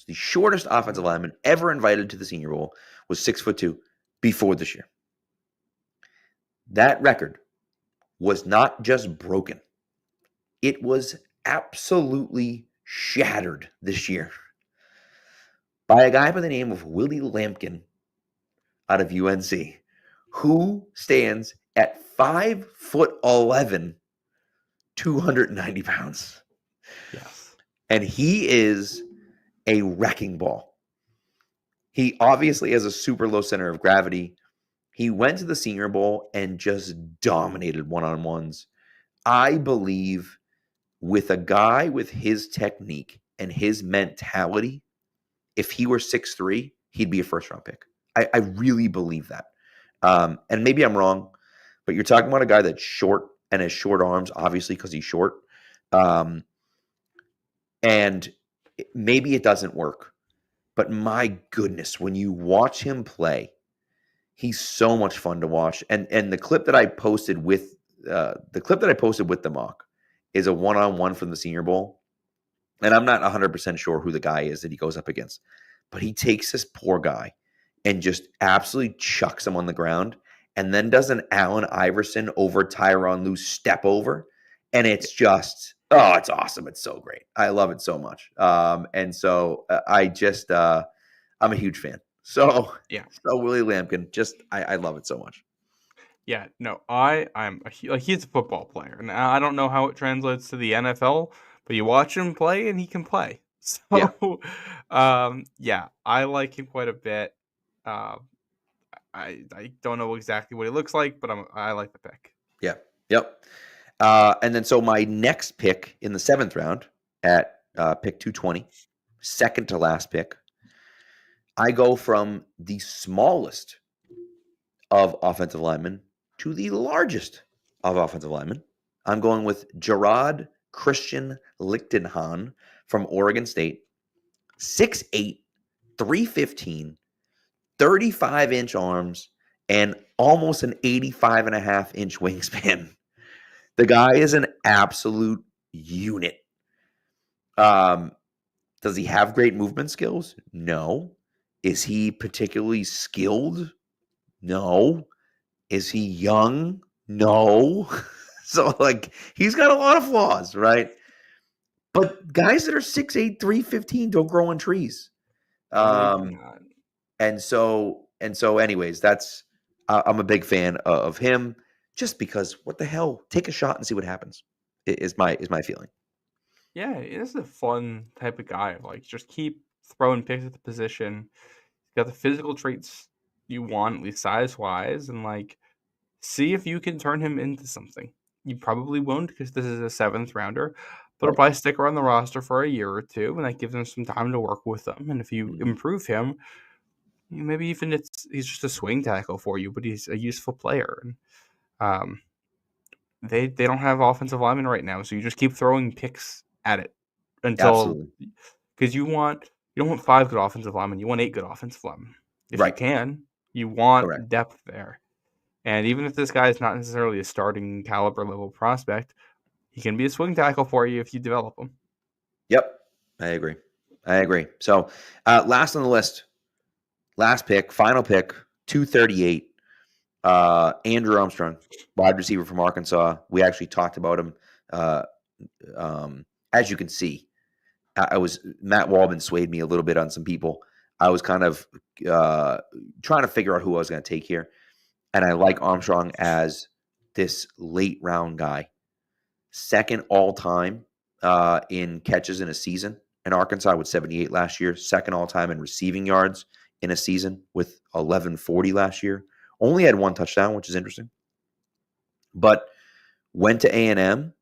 the shortest offensive lineman ever invited to the Senior Bowl was 6'2" before this year. That record was not just broken. It was absolutely shattered this year by a guy by the name of Willie Lampkin out of UNC, who stands at 5'11", 290 pounds. Yes. And he is a wrecking ball. He obviously has a super low center of gravity. He went to the Senior Bowl and just dominated one-on-ones. I believe with a guy with his technique and his mentality, if he were 6'3", he'd be a first-round pick. I really believe that. And maybe I'm wrong, but you're talking about a guy that's short and has short arms, obviously, because he's short. And maybe it doesn't work. But my goodness, when you watch him play, he's so much fun to watch. And the clip that I posted with the mock is a one-on-one from the Senior Bowl. And I'm not 100% sure who the guy is that he goes up against. But he takes this poor guy and just absolutely chucks him on the ground, and then does an Allen Iverson over Tyronn Lue step over. And it's just, it's awesome. It's so great. I love it so much. And so I'm a huge fan. So Yeah. So Willie Lampkin, I love it so much. Yeah, no, he's a football player, and I don't know how it translates to the NFL, but you watch him play, and he can play. So, yeah, I like him quite a bit. I don't know exactly what he looks like, but I like the pick. Yeah, yep. And then so my next pick in the 7th round at pick 220, second to last pick, I go from the smallest of offensive linemen to the largest of offensive linemen. I'm going with Gerard Christian Lichtenhahn from Oregon State. 6'8", 315, 35-inch arms, and almost an 85.5-inch wingspan. The guy is an absolute unit. Does he have great movement skills? No. Is he particularly skilled? No. Is he young? No. So, he's got a lot of flaws, right? But guys that are 6'8", 315 don't grow on trees. And so anyways, that's I'm a big fan of him just because what the hell? Take a shot and see what happens. Is my feeling. Yeah, this is a fun type of guy. Just keep throwing picks at the position. He's got the physical traits you want, at least size-wise, and see if you can turn him into something. You probably won't because this is a 7th rounder, but he'll probably stick around the roster for a year or two, and that gives him some time to work with them. And if you improve him, maybe even he's just a swing tackle for you, but he's a useful player. And they don't have offensive linemen right now, so you just keep throwing picks at it until, because you want You don't want 5 good offensive linemen. You want 8 good offensive linemen. If you Right. can, you want Correct. depth there. And even if this guy is not necessarily a starting caliber level prospect, he can be a swing tackle for you if you develop him. Yep. I agree. So last on the list, last pick, final pick, 238. Andrew Armstrong, wide receiver from Arkansas. We actually talked about him. As you can see, I was Matt Waldman swayed me a little bit on some people. I was kind of trying to figure out who I was going to take here, and I like Armstrong as this late round guy, second all time in catches in a season in Arkansas with 78 last year, second all time in receiving yards in a season with 1140 last year. Only had 1 touchdown, which is interesting, but went to A&M,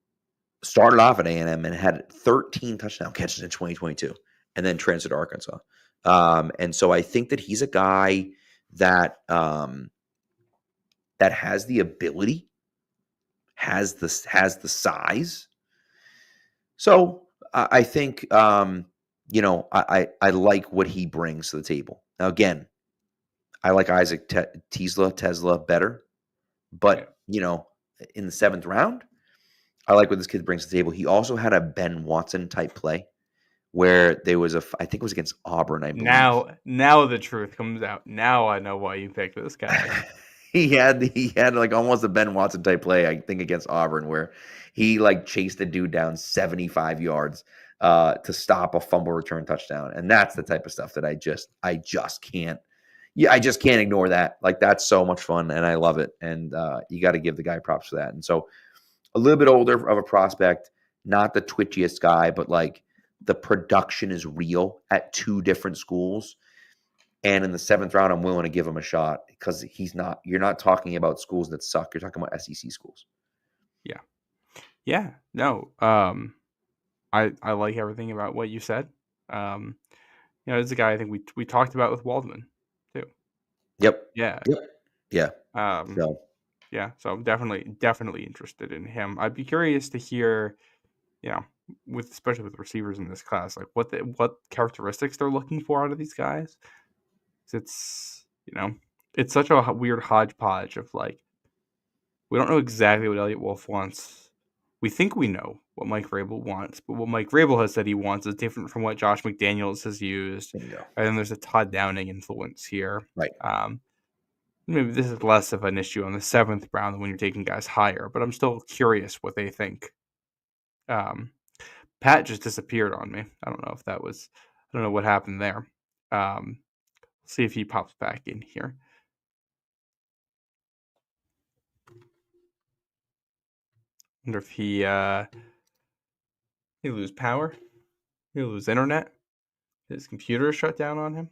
started off at A&M and had 13 touchdown catches in 2022 and then transferred to Arkansas. And so I think that he's a guy that that has the ability, has the size. So I think I like what he brings to the table. Now again, I like Isaac Tesla better, but in the 7th round, I like what this kid brings to the table. He also had a Ben Watson type play where there was I think it was against Auburn, I believe. Now the truth comes out. Now I know why you picked this guy. he had like almost a Ben Watson type play, I think, against Auburn, where he like chased the dude down 75 yards to stop a fumble return touchdown. And that's the type of stuff that I just can't. Yeah, I just can't ignore that. Like, that's so much fun, and I love it. And you got to give the guy props for that. And so, a little bit older of a prospect, not the twitchiest guy, but like the production is real at 2 different schools. And in the 7th round, I'm willing to give him a shot because you're not talking about schools that suck. You're talking about SEC schools. Yeah. Yeah. No. I like everything about what you said. This is a guy I think we talked about with Waldman too. Yep. Yeah. Yeah. So. Yeah. So I'm definitely interested in him. I'd be curious to hear, especially with receivers in this class, like what characteristics they're looking for out of these guys. It's it's such a weird hodgepodge of like, we don't know exactly what Elliot Wolf wants. We think we know what Mike Vrabel wants, but what Mike Vrabel has said he wants is different from what Josh McDaniels has used. Bingo. And then there's a Todd Downing influence here. Right. Maybe this is less of an issue on the 7th round than when you're taking guys higher, but I'm still curious what they think. Pat just disappeared on me. I don't know what happened there. See if he pops back in here. Wonder if he lose power, he lose internet, his computer shut down on him.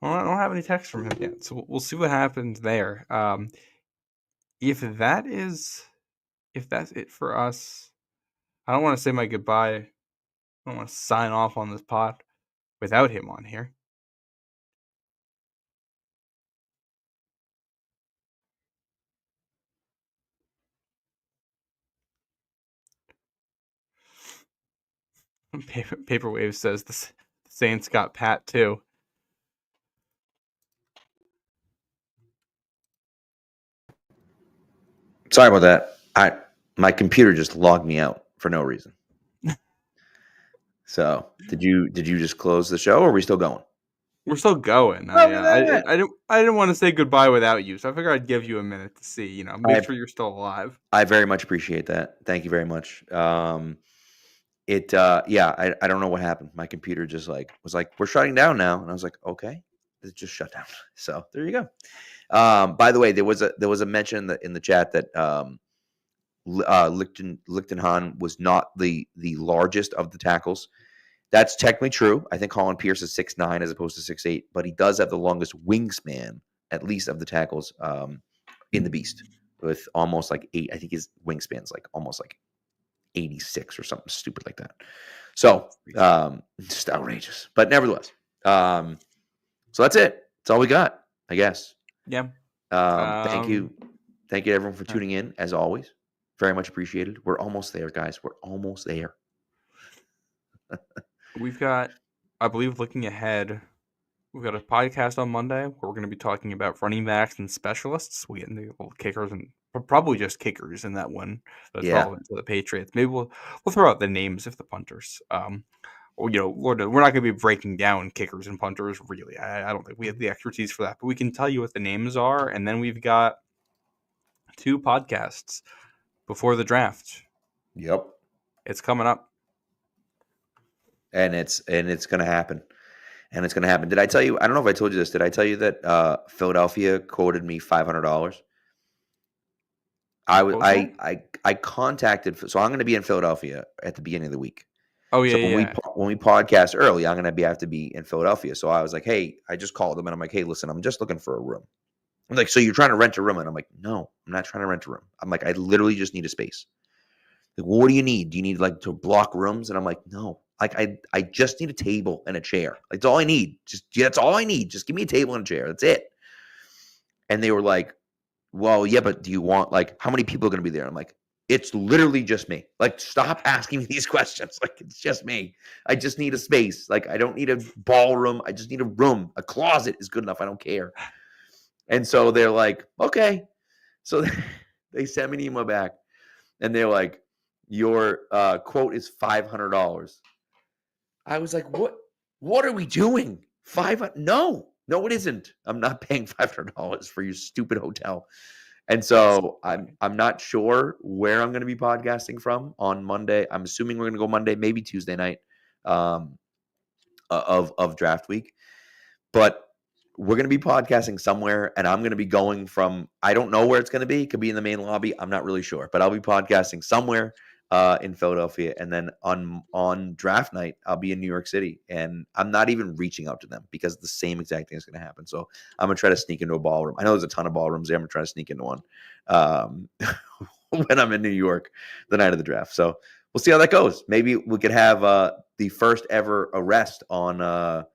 I don't have any text from him yet, so we'll see what happens there. If that's it for us, I don't want to say my goodbye. I don't want to sign off on this pod without him on here. Paperwave says the Saints got Pat too. Sorry about that. My computer just logged me out for no reason. So did you just close the show, or are we still going? We're still going. I didn't want to say goodbye without you, so I figured I'd give you a minute to see. Make sure you're still alive. I very much appreciate that. Thank you very much. I don't know what happened. My computer just was like, we're shutting down now, and I was like, okay, it just shut down. So there you go. By the way, there was a mention in the chat that Lichtenhahn was not the largest of the tackles. That's technically true. I think Colin Pierce is 6'9" as opposed to 6'8", but he does have the longest wingspan, at least of the tackles, in the beast, with almost like 8. I think his wingspan's like almost like 86 or something stupid like that. So just outrageous. But nevertheless, so that's it. That's all we got, I guess. Yeah. Thank you everyone for tuning in, as always. Very much appreciated. We're almost there, guys. We're almost there. We've got I believe looking ahead, we've got a podcast on Monday where we're going to be talking about running backs and specialists. We get into kickers and probably just kickers in that one that's Yeah. relevant to the Patriots. Maybe we'll throw out the names of the punters. We're not going to be breaking down kickers and punters, really. I don't think we have the expertise for that, but we can tell you what the names are, and then we've got 2 podcasts before the draft. Yep. It's coming up. And it's going to happen. And it's going to happen. Did I tell you? I don't know if I told you this. Did I tell you that Philadelphia quoted me $500? I contacted. So I'm going to be in Philadelphia at the beginning of the week. Oh yeah, So yeah. when we podcast early, I'm going to have to be in Philadelphia. So I was like, hey, I just called them and I'm like, hey, listen, I'm just looking for a room. I'm like, so you're trying to rent a room? And I'm like, no, I'm not trying to rent a room. I'm like, I literally just need a space. Like, well, what do you need? Do you need like to block rooms? And I'm like, no, like I just need a table and a chair. Like, that's all I need. That's all I need. Just give me a table and a chair. That's it. And they were like, well, yeah, but do you want like how many people are going to be there? I'm like, it's literally just me. Like, stop asking me these questions. Like, it's just me. I just need a space. Like, I don't need a ballroom. I just need a room. A closet is good enough. I don't care. And so they're like, okay. So they sent me an email back and they're like, your quote is $500. I was like, what are we doing? No, it isn't. I'm not paying $500 for your stupid hotel. And so I'm not sure where I'm going to be podcasting from on Monday. I'm assuming we're going to go Monday, maybe Tuesday night of draft week. But we're going to be podcasting somewhere, and I'm going to be going from, I don't know where it's going to be. It could be in the main lobby. I'm not really sure. But I'll be podcasting somewhere in Philadelphia. And then on draft night, I'll be in New York City. And I'm not even reaching out to them because the same exact thing is going to happen. So I'm going to try to sneak into a ballroom. I know there's a ton of ballrooms there. I'm going to try to sneak into one when I'm in New York the night of the draft. So we'll see how that goes. Maybe we could have the first ever arrest on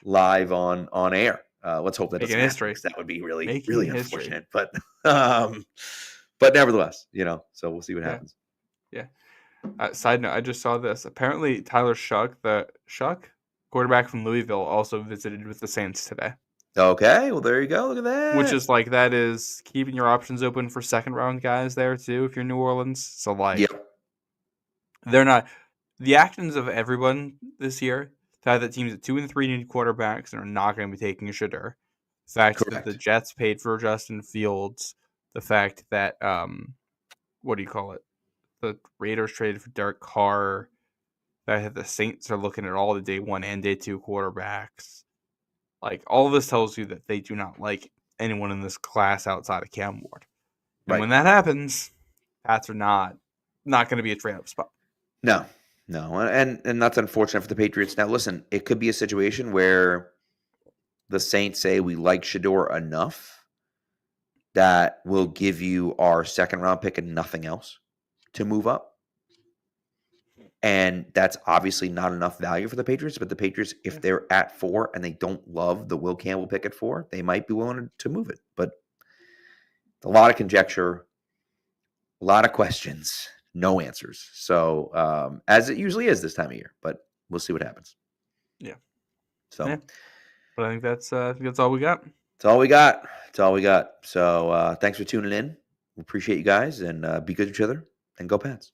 live on air. Let's hope that doesn't happen. That would be really unfortunate. But nevertheless, so we'll see what happens. Yeah. Side note, I just saw this. Apparently, Tyler Shuck, quarterback from Louisville, also visited with the Saints today. Okay, well, there you go. Look at that. Which is like, that is keeping your options open for second round guys there too, if you're New Orleans. So like, they're not the actions of everyone this year. The fact that teams at 2 and 3 need quarterbacks and are not going to be taking a Shadur. The fact that the Jets paid for Justin Fields. The fact that what do you call it? The Raiders traded for Derek Carr. That the Saints are looking at all the day 1 and day 2 quarterbacks. Like, all of this tells you that they do not like anyone in this class outside of Cam Ward. And when that happens, Pats are not going to be a trade-up spot. No. And that's unfortunate for the Patriots. Now, listen, it could be a situation where the Saints say we like Shadur enough that we'll give you our second-round pick and nothing else to move up. And that's obviously not enough value for the Patriots. But the Patriots, if they're at 4 and they don't love the Will Campbell pick at 4, they might be willing to move it. But a lot of conjecture, a lot of questions, no answers. So as it usually is this time of year. But we'll see what happens. Yeah. So, but I think that's all we got. It's all we got. So thanks for tuning in. We appreciate you guys, and be good to each other, and go Pats.